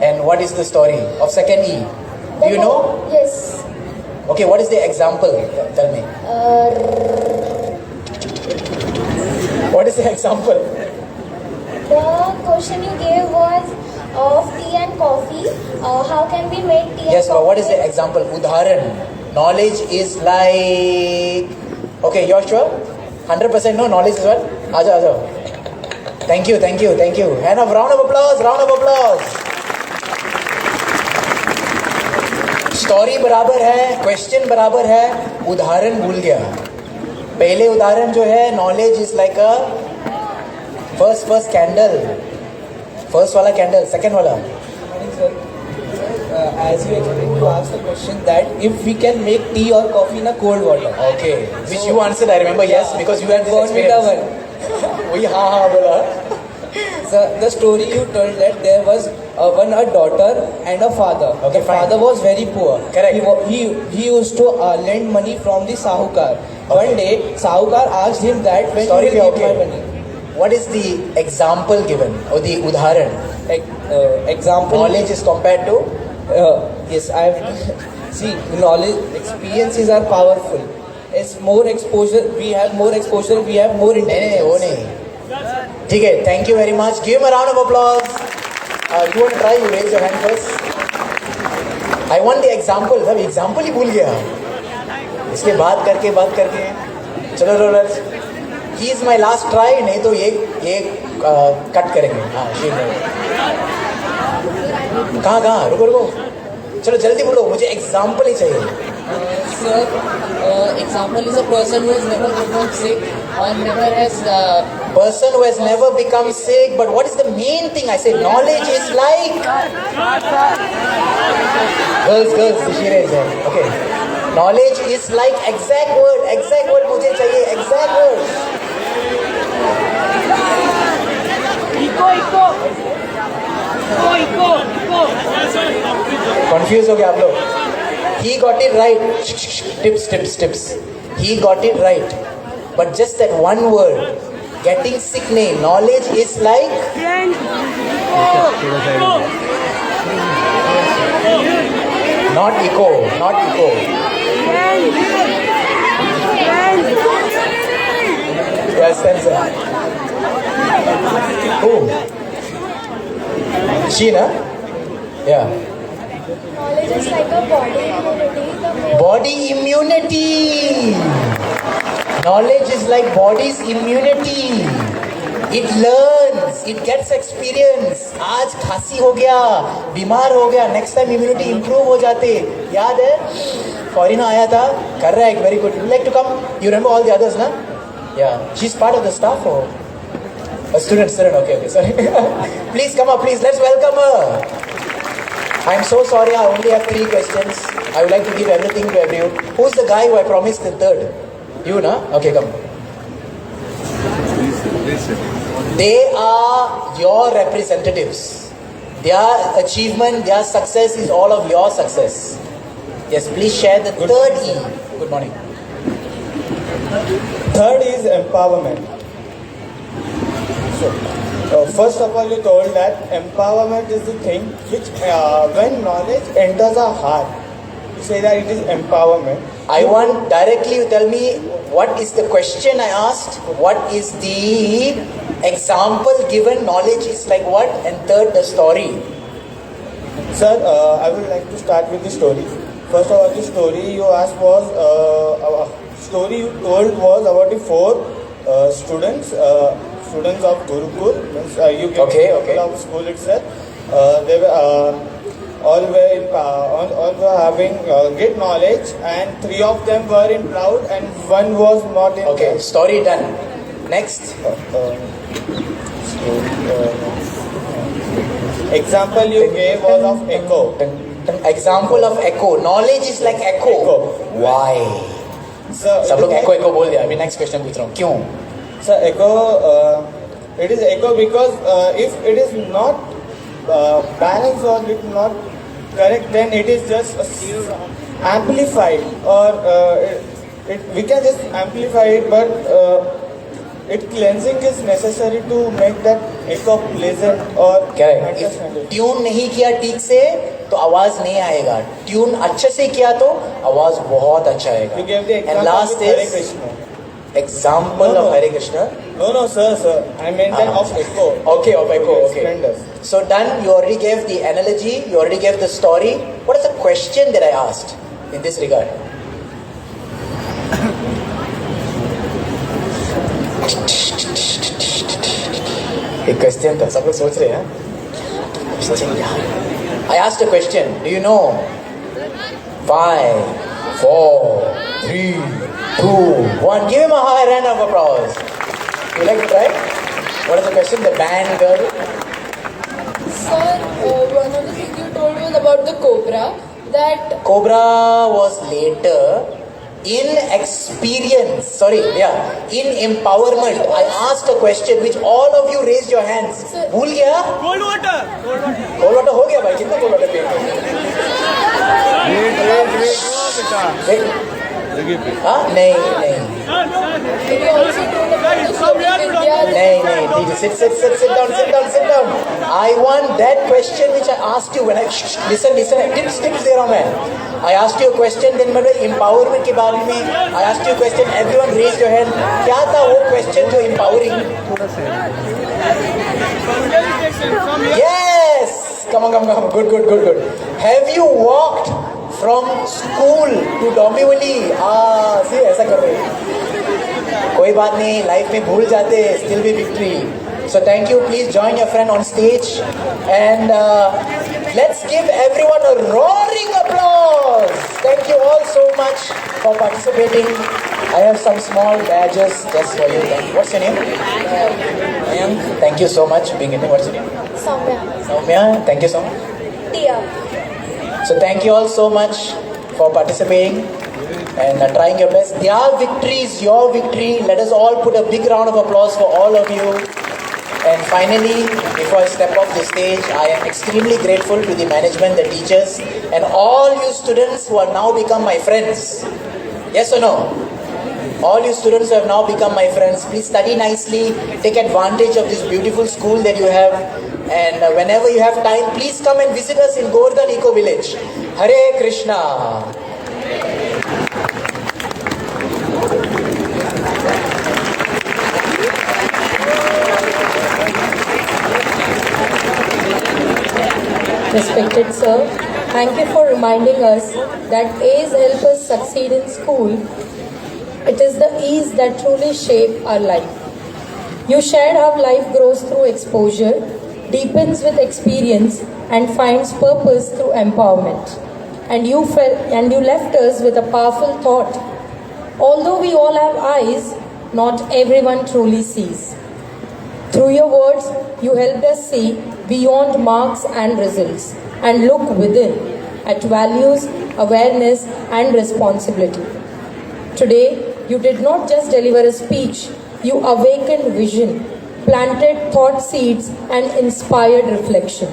And what is the story of second E? Do you know? Yes. Okay, what is the example? Tell me. What is the example? The question you gave was of tea and coffee. How can we make tea Yes, and but coffee? what is the example? Udharan. Knowledge is like... Okay, you're sure? 100% no? Knowledge is what? Aja. Thank you. Hand of round of applause. Story बराबर है, question बराबर है, उदाहरण भूल गया. पहले उदाहरण जो है, knowledge is like a first candle. First वाला कैंडल, सेकंड वाला. As you explained, you asked the question that if we can make tea or coffee in a cold water. Okay, which you answered, I remember, yes, because you had this Bonvita experience. वही हाँ बोला. So the story you told that there was a daughter and a father. Okay, the fine. father was very poor. Correct. He used to lend money from the sahukar. One day, sahukar asked him that when Story you will पे give my okay. money. What is the example given or the udharan? Example. Knowledge is compared to. Yes, I see. Knowledge, experiences are powerful. It's more exposure. We have more exposure. We have more intelligence. नहीं वो नहीं. ठीक है, thank you very much. Give him a round of applause. You want to try? You raise your hand first. I want the example. सब example ही भूल गया. इसलिए बात करके चलो rollers. He is my last try. नहीं तो ये कट करेंगे. हाँ शीट. कहाँ रुको. चलो जल्दी बोलो. मुझे example ही चाहिए. Sir, example is a person who has never become sick or never has Person who has never become sick, but what is the main thing? I say knowledge is like girls, Shira is there. Okay, knowledge is like exact word मुझे चाहिए exact word. Confused हो गया आप लोग. He got it right. Tips. He got it right. But just that one word, getting sick name, knowledge is like. Not echo. Yes, sensor. Who? Sheena? Yeah. Knowledge is like a body immunity. Body immunity. Knowledge is like body's immunity. It learns, it gets experience. आज खांसी हो गया, बीमार हो गया, next time immunity improve हो जाते. याद है? Foreigner आया था, कर रहा है, very good. You like to come? You remember all the others, na? Yeah, she's part of the staff or a student. Okay, sorry. Please come up, please. Let's welcome her. I'm so sorry, I only have 3 questions. I would like to give everything to everyone. Who's the guy who I promised the third? You, na? Okay, come. They are your representatives. Their achievement, their success is all of your success. Yes, please share the third E. Good morning. Third is empowerment. So, first of all, you told that empowerment is the thing which, when knowledge enters our heart, you say that it is empowerment. I want directly you tell me what is the question I asked, what is the example given, knowledge is like what, and third the story. Sir, I would like to start with the story. First of all, the story you asked was, story you told was about the 4 students of Gurukul. You gave Okay. of school itself. They were all were having great knowledge, and 3 of them were in proud, and 1 was not in. Okay, story done. Next. Example you gave was of echo. Example of echo. Knowledge is like echo. Echo. Why? So सब लोग echo echo बोल दिया. अभी next question पूछ रहा हूँ. क्यों? So echo, it is echo because if it is not balanced or it not correct, then it is just amplified, or we can just amplify it, but it cleansing is necessary to make that echo pleasant or Correct. If understandable. Tune नहीं किया ठीक से तो आवाज नहीं आएगा. Tune अच्छे से किया तो आवाज बहुत अच्छा आएगा. You gave the And example last with Hare is Krishna. example No, of no. Hare Krishna. No, sir. I meant that of echo. Okay, of echo. You Okay. explained us. So done. You already gave the analogy. You already gave the story. What is the question that I asked in this regard? एक question था. सब लोग सोच रहे हैं. I asked a question. Do you know? 5, 4, 3, 2, 1. Give him a high round of applause. You like to try? What is the question? The band girl. Sir, one of the things you told was about the cobra. That Cobra was later in experience. Sorry, in empowerment. I asked a question which all of you raised your hands. भूल गया? Cold water हो गया भाई. कितना cold water पिएंगे? हाँ नहीं you also told about the Swami Vidya. नहीं sit down. I want that question which I asked you when I listen tips दे रहा हूँ मैं. I asked you a question, then मैंने empowerment के बारे में I asked you a question, everyone raised your hand. क्या था वो question जो empowering? Yes, come on, good. Have you walked from school to Dombivli? See ऐसा कर रहे हैं. कोई बात नहीं, लाइफ में भूल जाते, still be victory. So thank you. Please join your friend on stage, and let's give everyone a roaring applause. Thank you all so much for participating. I have some small badges just for you. What's your name? Mayank. Thank you so much for being here. What's your name? Soumya. Thank you so much. Tia. So thank you all so much for participating and trying your best. Their victory is your victory. Let us all put a big round of applause for all of you. And finally, before I step off the stage, I am extremely grateful to the management, the teachers, and all you students who have now become my friends. Yes or no? All you students who have now become my friends, please study nicely, take advantage of this beautiful school that you have, and whenever you have time, please come and visit us in Govardhan Eco Village. Hare Krishna. Respected sir, thank you for reminding us that A's help us succeed in school. It is the E's that truly shape our life. You shared how life grows through exposure, deepens with experience, and finds purpose through empowerment. And you left us with a powerful thought. Although we all have eyes, not everyone truly sees. Through your words, you helped us see beyond marks and results and look within at values, awareness, and responsibility. Today, you did not just deliver a speech, you awakened vision, planted thought seeds, and inspired reflection.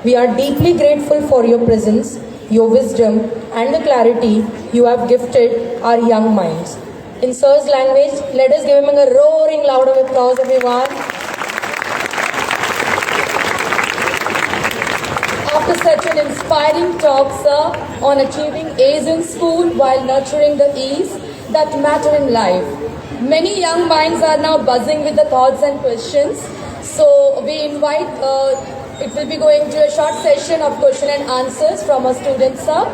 We are deeply grateful for your presence, your wisdom, and the clarity you have gifted our young minds. In Sir's language, let us give him a roaring loud of applause, everyone. After such an inspiring talk, sir, on achieving A's in school while nurturing the E's that matter in life. Many young minds are now buzzing with the thoughts and questions. So we invite, it will be going to a short session of question and answers from our students, sir.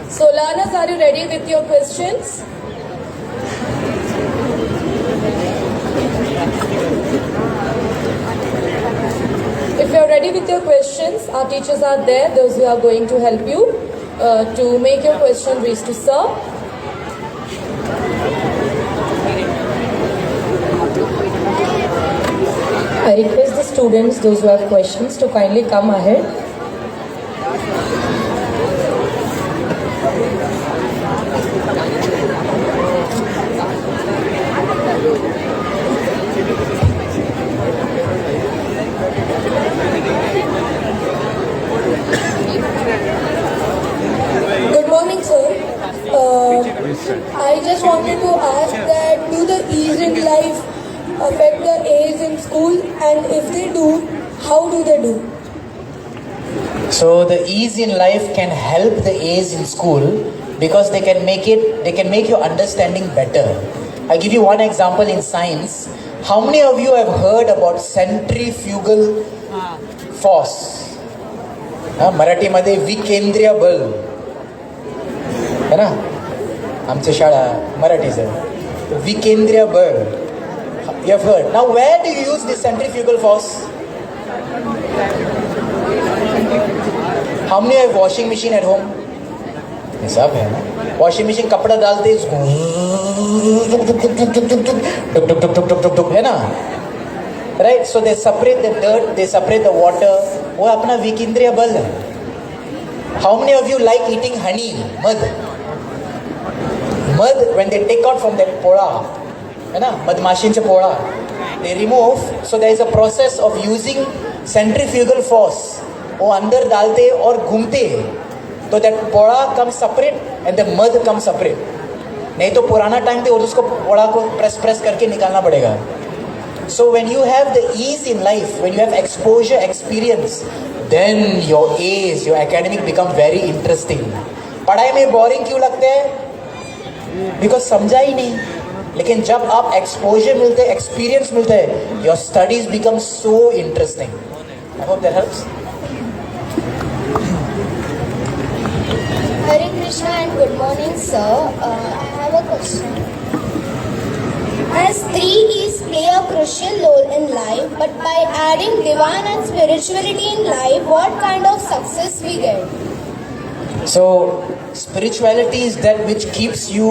So learners, are you ready with your questions? If you are ready with your questions, our teachers are there, those who are going to help you to make your question reach to sir. I request the students, those who have questions, to kindly come ahead. Good morning, sir. I just wanted to ask that do the E's in life affect the A's in school, and if they do, how do they do? So the E's in life can help the A's in school because they can make your understanding better. I give you one example in science. How many of you have heard about centrifugal force? मराठीमध्ये विकेंद्रीय बल है ना, आमची शाळा मराठीच आहे. विकेंद्रीय बळ, you have heard. Now where do you use this centrifugal force? How many have washing machine at home? ये सब है ना. वॉशिंग मशीन कपड़ा डालते है ना, right. So they separate the dirt, they separate the water. वो अपना विकेंद्रीय बल है. How many of you like eating honey, मध? मध when they take out from that पोड़ा है ना, मधमाशींचे पोड़ा, they remove. So there is a process of using centrifugal force. वो अंदर डालते और घूमते तो दैट पोड़ा कम सेपरेट एंड द मध कम सेपरेट. नहीं तो पुराना टाइम पे उसको पोड़ा को प्रेस करके निकालना पड़ेगा. So when you have the ease in life, when you have exposure, experience, then your A's, your academic become very interesting. पढ़ाई में boring क्यों लगते हैं? Because समझा ही नहीं. लेकिन जब आप exposure मिलते हैं, experience मिलते हैं, your studies become so interesting. I hope that helps. Hare Krishna and good morning, sir. I have a question. As 3 E's play a crucial role in life, but by adding divine and spirituality in life, what kind of success we get? So spirituality is that which keeps you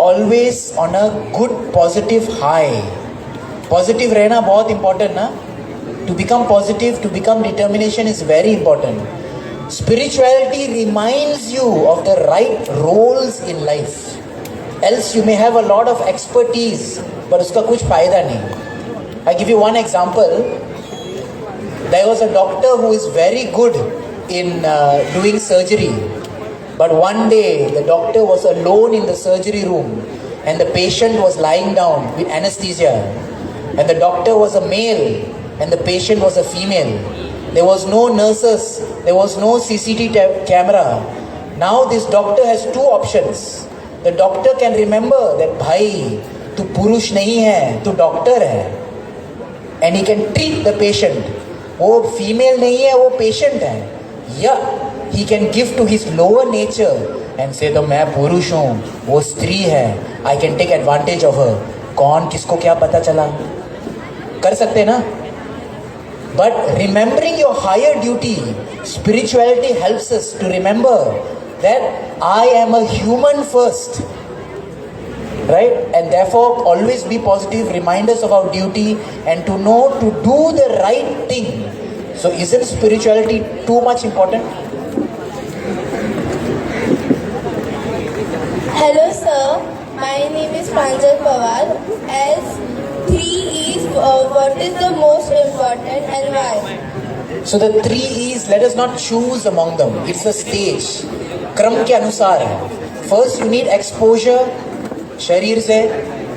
always on a good positive high. Positive रहना बहुत important ना. To become positive, to become determination is very important. Spirituality reminds you of the right roles in life. Else you may have a lot of expertise, but उसका कुछ फायदा नहीं. I give you one example. There was a doctor who is very good in doing surgery, but one day the doctor was alone in the surgery room and the patient was lying down with anesthesia, and the doctor was a male and the patient was a female. There was no nurses, there was no CCTV camera. Now this doctor has two options. The doctor can remember that भाई तू पुरुष नहीं है, तू doctor है, and he can treat the patient. वो female नहीं है, वो पेशेंट है. या he can give to his lower nature and say तो मैं पुरुष हूँ, वो स्त्री है, I can take advantage of her. कौन किसको क्या पता चला? कर सकते ना? But remembering your higher duty, spirituality helps us to remember that I am a human first, right? And therefore always be positive, reminders of our duty and to know to do the right thing. So isn't spirituality too much important? Hello, sir. My name is Pranjal Pawar. As 3 E's, what is the most important and why? So the 3 E's, let us not choose among them. It's a stage. क्रम के अनुसार है. First you need exposure शरीर से,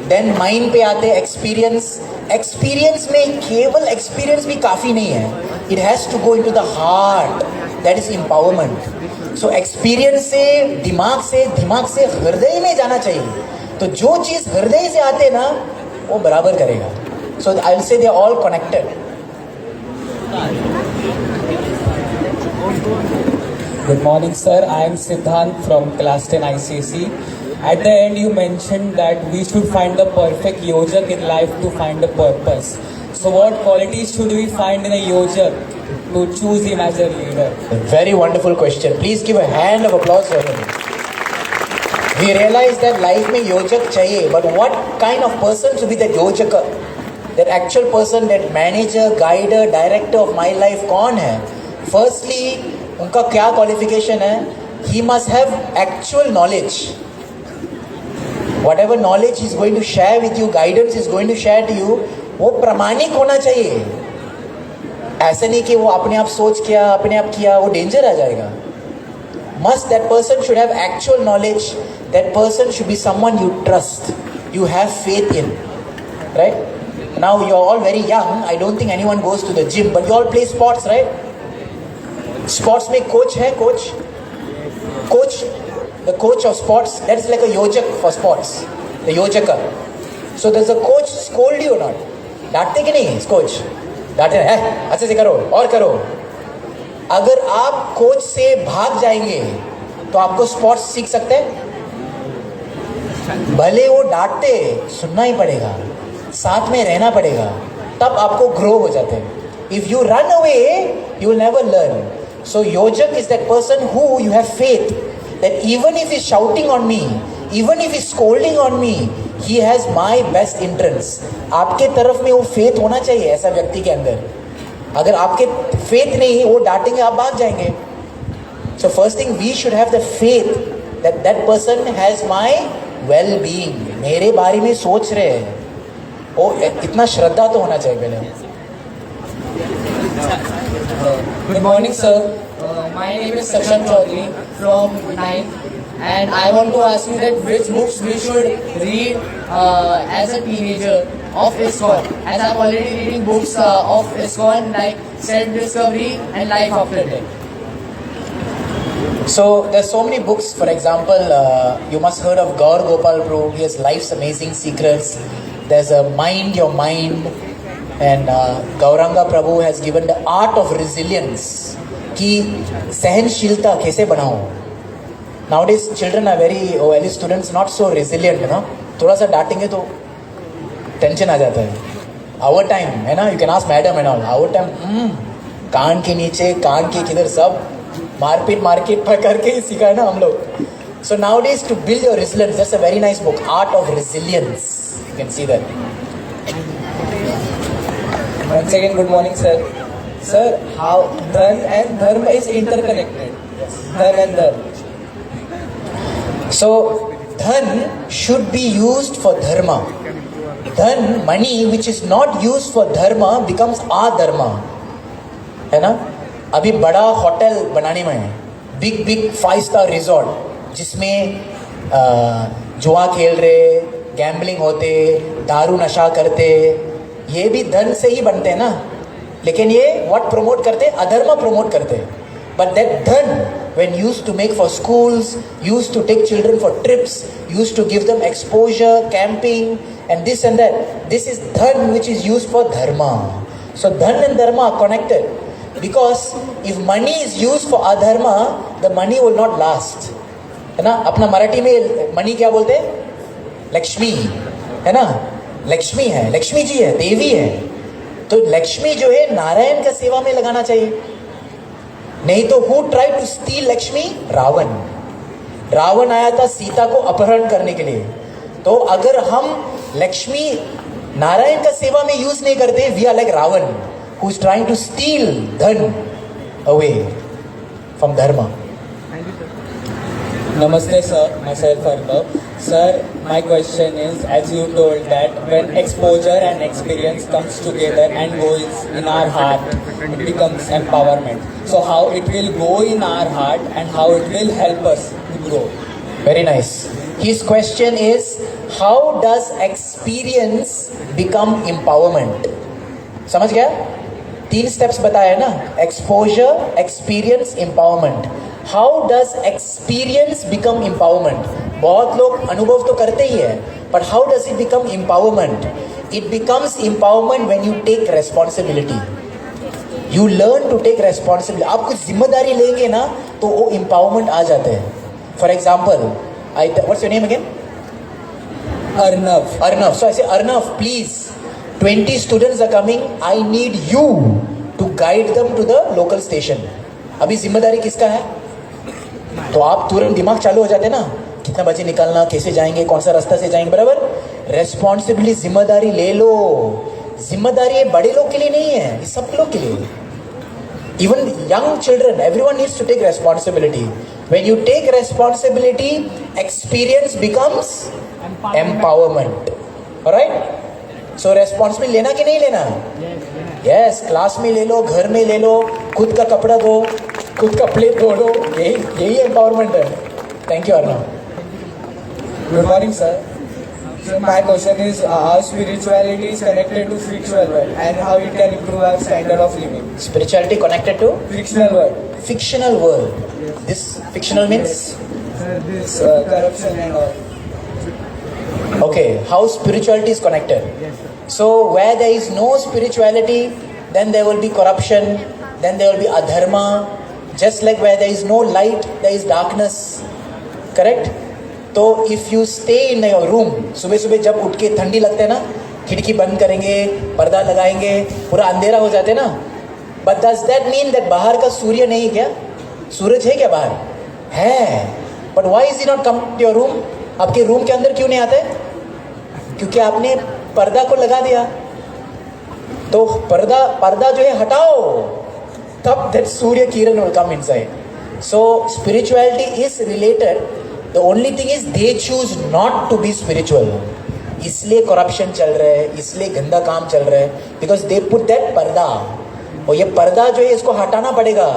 then mind पे आते experience. Experience में केवल experience भी काफ़ी नहीं है. It has to go into the heart. That is empowerment. So experience से दिमाग से हृदय में जाना चाहिए. तो जो चीज़ हृदय से आते ना वो बराबर करेगा. So I will say they are all connected. Good morning, sir. I am Siddhant from class 10 ICSE. At the end, you mentioned that we should find the perfect yojak in life to find a purpose. So, what qualities should we find in a yojak to choose him as a leader? Very wonderful question. Please give a hand of applause for him. We realize that life में योजक चाहिए, but what kind of person to be that योजक? That actual person, that manager, guider, director of my life कौन है? Firstly, उनका क्या qualification है? He must have actual knowledge. Whatever knowledge he is going to share with you, guidance he is going to share to you, वो प्रामाणिक होना चाहिए. ऐसा नहीं कि वो अपने आप सोच किया, अपने आप किया, वो डेंजर आ जाएगा. Must that person should have actual knowledge. That person should be someone you trust, you have faith in, right? Now you are all very young. I don't think anyone goes to the gym, but you all play sports, right? Sports में coach है, coach, the coach of sports. That is like a yojak for sports, the yojaka. So does the coach scold you or not? डांटते कि नहीं coach? डांटे है, अच्छे से करो और करो. अगर आप कोच से भाग जाएंगे तो आपको स्पोर्ट्स सीख सकते हैं. भले वो डांटते, सुनना ही पड़ेगा, साथ में रहना पड़ेगा, तब आपको ग्रो हो जाते हैं. If you run away you will never learn. So योजक is that person who you have faith that even if is shouting on me, even if is scolding on me, he has my best interest. आपके तरफ में वो faith होना चाहिए ऐसा व्यक्ति के अंदर. अगर आपके फेथ नहीं, वो डांटेंगे, आप भाग जाएंगे. So first thing, we should have the faith that that person has my well being. मेरे बारे में सोच रहे हैं, वो इतना श्रद्धा तो होना चाहिए पहले. Good morning, sir. My name is Saksham Chaudhary from 9th, and I want to ask you that which books we should read as a teenager of ISKCON, as I'm already reading books of ISKCON like Self-Discovery and Life After Death. So there's so many books. For example, you must heard of Gaur Gopal Prabhu. He has Life's Amazing Secrets. There's a Mind Your Mind, and Gauranga Prabhu has given the art of resilience. कि सहनशीलता कैसे बनाओ. Nowadays children are very, at least students not so resilient, ना. थोड़ा सा डांटेंगे तो tension आ जाता है. Our time है ना, you can ask madam and all. Our time कान के नीचे, कान के किधर सब मारपीट पर करके ही सीखा है ना हम लोग. So nowadays to build your resilience, that's a very nice book, Art of Resilience. You can see that. Once again, good morning, sir. Sir, how dhan and dharma is interconnected? Dhan and dharma. So dhan should be used for dharma. Dhan, money which is not used for dharma becomes adharma. है ना? अभी बड़ा hotel बनाने में है, big 5-star resort, जिसमें जुआ खेल रहे, गैम्बलिंग होते, दारू नशा करते, ये भी धन से ही बनते हैं ना. लेकिन ये व्हाट प्रमोट करते हैं? अधर्म प्रमोट करते हैं. बट दैट धन when used to make for schools, used to take children for trips, used to give them exposure, camping and this and that, this is dhan which is used for dharma. So dhan and dharma are connected, because if money is used for adharma, the money will not last. है ना? अपना मराठी में money क्या बोलते हैं? लक्ष्मी, है ना? लक्ष्मी है, लक्ष्मी जी है, देवी है. तो लक्ष्मी जो है नारायण का सेवा में लगाना चाहिए. नहीं तो who tried to steal Lakshmi? Ravan आया था सीता को अपहरण करने के लिए. तो अगर हम लक्ष्मी नारायण का सेवा में यूज नहीं करते, we are like Ravan who is trying to steal dhan away from dharma. Namaste, sir. Myself, Arnav. Sir, my question is, as you told that when exposure and experience comes together and goes in our heart, it becomes empowerment. So how it will go in our heart and how it will help us to grow? Very nice. His question is, how does experience become empowerment? समझ गया? 3 steps बताया ना, exposure, experience, empowerment. How does experience become empowerment? बहुत लोग अनुभव तो करते ही है, but how does it become empowerment? It becomes empowerment when you take responsibility. You learn to take responsibility. आप कुछ जिम्मेदारी लेंगे ना, तो वो empowerment आ जाते हैं. For example, what's your name again? Arnav. So I say, Arnav, please, 20 students are coming. I need you to guide them to the local station. अभी जिम्मेदारी किसका है? तो आप तुरंत दिमाग चालू हो जाते ना, कितना बजे निकलना, कैसे जाएंगे, कौन सा रास्ता से जाएंगे, बराबर. रेस्पॉन्सिबिलिटी, जिम्मेदारी ले लो. जिम्मेदारी ये बड़े लोग के लिए नहीं है, ये सब लोग के लिए. Even young children, everyone needs to take responsibility. When you take responsibility, experience becomes empowerment. Alright? So responsibility लेना कि नहीं लेना? Yes, क्लास में ले लो, घर में ले लो, खुद का कपड़ा धो, खुद का प्लेट धो लो, यही एम्पावरमेंट है. Thank you Arnav. Good morning, sir. So my question is how spirituality is connected to fictional world and how it can improve our standard of living. Spirituality connected to Fictional world. fictional world. This fictional means? This corruption and all. Okay, how spirituality is connected? So where there is no spirituality, then there will be corruption, then there will be adharma. Just like where there is no light, there is darkness. Correct? तो if you stay in your room, सुबह सुबह जब उठ के ठंडी लगते हैं ना, खिड़की बंद करेंगे, पर्दा लगाएंगे, पूरा अंधेरा हो जाते ना. But does that mean that बाहर का सूर्य नहीं क्या? सूरज है क्या बाहर? है. But why is he not come to your room? आपके रूम के अंदर क्यों नहीं आते? क्योंकि आपने पर्दा को लगा दिया. तो पर्दा जो है हटाओ, तब that Surya Kiran will come inside. So spirituality is related. The only thing is they choose not to be spiritual. इसलिए corruption चल रहा है, इसलिए गंदा काम चल रहा है, because they put that पर्दा. और ये पर्दा जो है इसको हटाना पड़ेगा,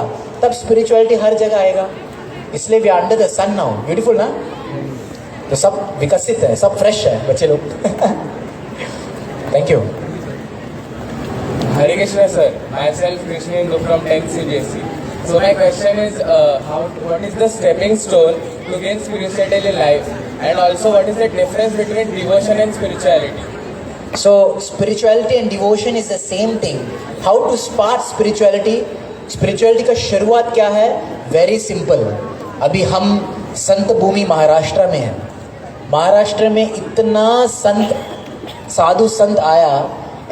तब spirituality हर जगह आएगा. इसलिए we are under the sun now. Beautiful ना? तो सब विकसित है, सब fresh है बच्चे लोग. Thank you. Hare Krishna, sir. Myself Krishnendu from 10th CBSE. So my question is, what is the stepping stone to gain spirituality in life, and also what is the difference between devotion and spirituality? So spirituality and devotion is the same thing. How to start spirituality? Spirituality का शुरुआत क्या है? Very simple. अभी हम संत भूमि महाराष्ट्र में हैं. महाराष्ट्र में इतना संत, साधु संत आया,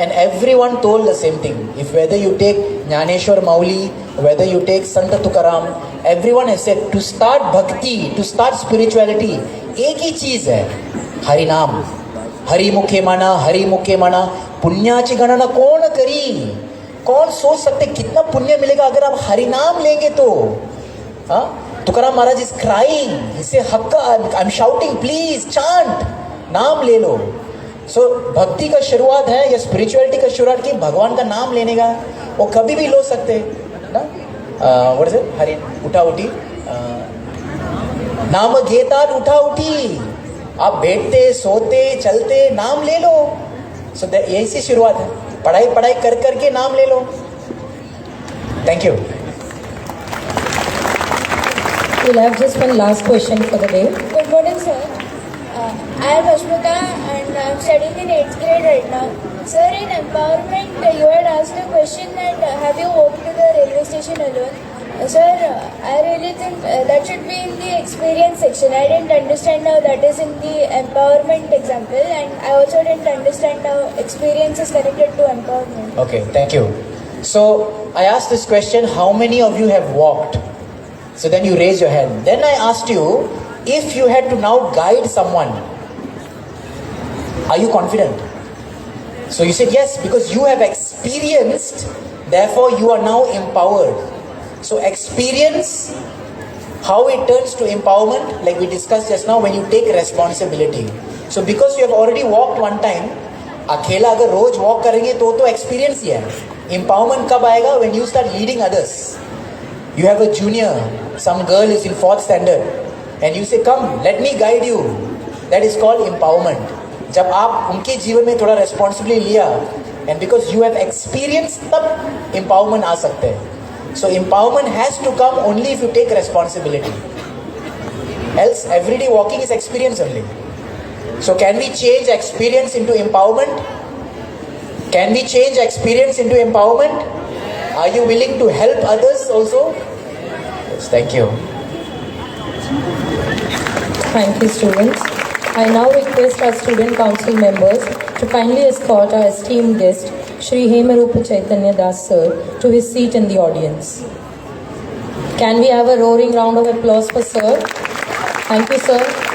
and everyone told the same thing. If whether you take Jnaneshwar Mauli, whether you take Sant Tukaram, everyone has said to start bhakti, to start spirituality, एक ही चीज है, हरि नाम. हरि मुखे मना. पुण्याची गणना कौन करी? कौन सोच सकते कितना पुण्य मिलेगा अगर आप हरि नाम लेंगे तो? हाँ, तुकाराम महाराज इज क्राइंग, इसे हक्का, I am shouting, please chant, नाम ले लो. सो भक्ति का शुरुआत है या स्पिरिचुअलिटी का शुरुआत की भगवान का नाम लेने का. वो कभी भी लो सकते ना. What is it? हरि उठा उठी, नाम घेतात उठा उठी. आप बैठते, सोते, चलते, नाम ले लो. सो यही सी शुरुआत है. पढ़ाई कर करके नाम ले लो. Thank you. We'll have just one last question for the day. Good morning, sir. I am Ashmita and I am studying in 8th grade right now. Sir, in empowerment, you had asked a question that have you walked to the railway station alone? Sir, I really think that should be in the experience section. I didn't understand how that is in the empowerment example, and I also didn't understand how experience is connected to empowerment. Okay, thank you. So I asked this question, how many of you have walked? So then you raise your hand. Then I asked you, if you had to now guide someone, are you confident? So you said yes, because you have experienced, therefore you are now empowered. So experience, how it turns to empowerment, like we discussed just now, when you take responsibility. So because you have already walked one time, अकेला अगर रोज walk करेंगे तो experience ही है. Empowerment कब आएगा? When you start leading others. You have a junior, some girl is in 4th standard, and you say, come, let me guide you. That is called empowerment. जब आप उनके जीवन में थोड़ा responsibility लिया, and because you have experience, तब empowerment आ सकते हैं. So empowerment has to come only if you take responsibility. Else, everyday walking is experience only. So can we change experience into empowerment? Can we change experience into empowerment? Are you willing to help others also? Yes, thank you. Thank you, students. I now request our student council members to kindly escort our esteemed guest, Shri Hemarupa Chaitanya Das sir to his seat in the audience. Can we have a roaring round of applause for sir? Thank you, sir.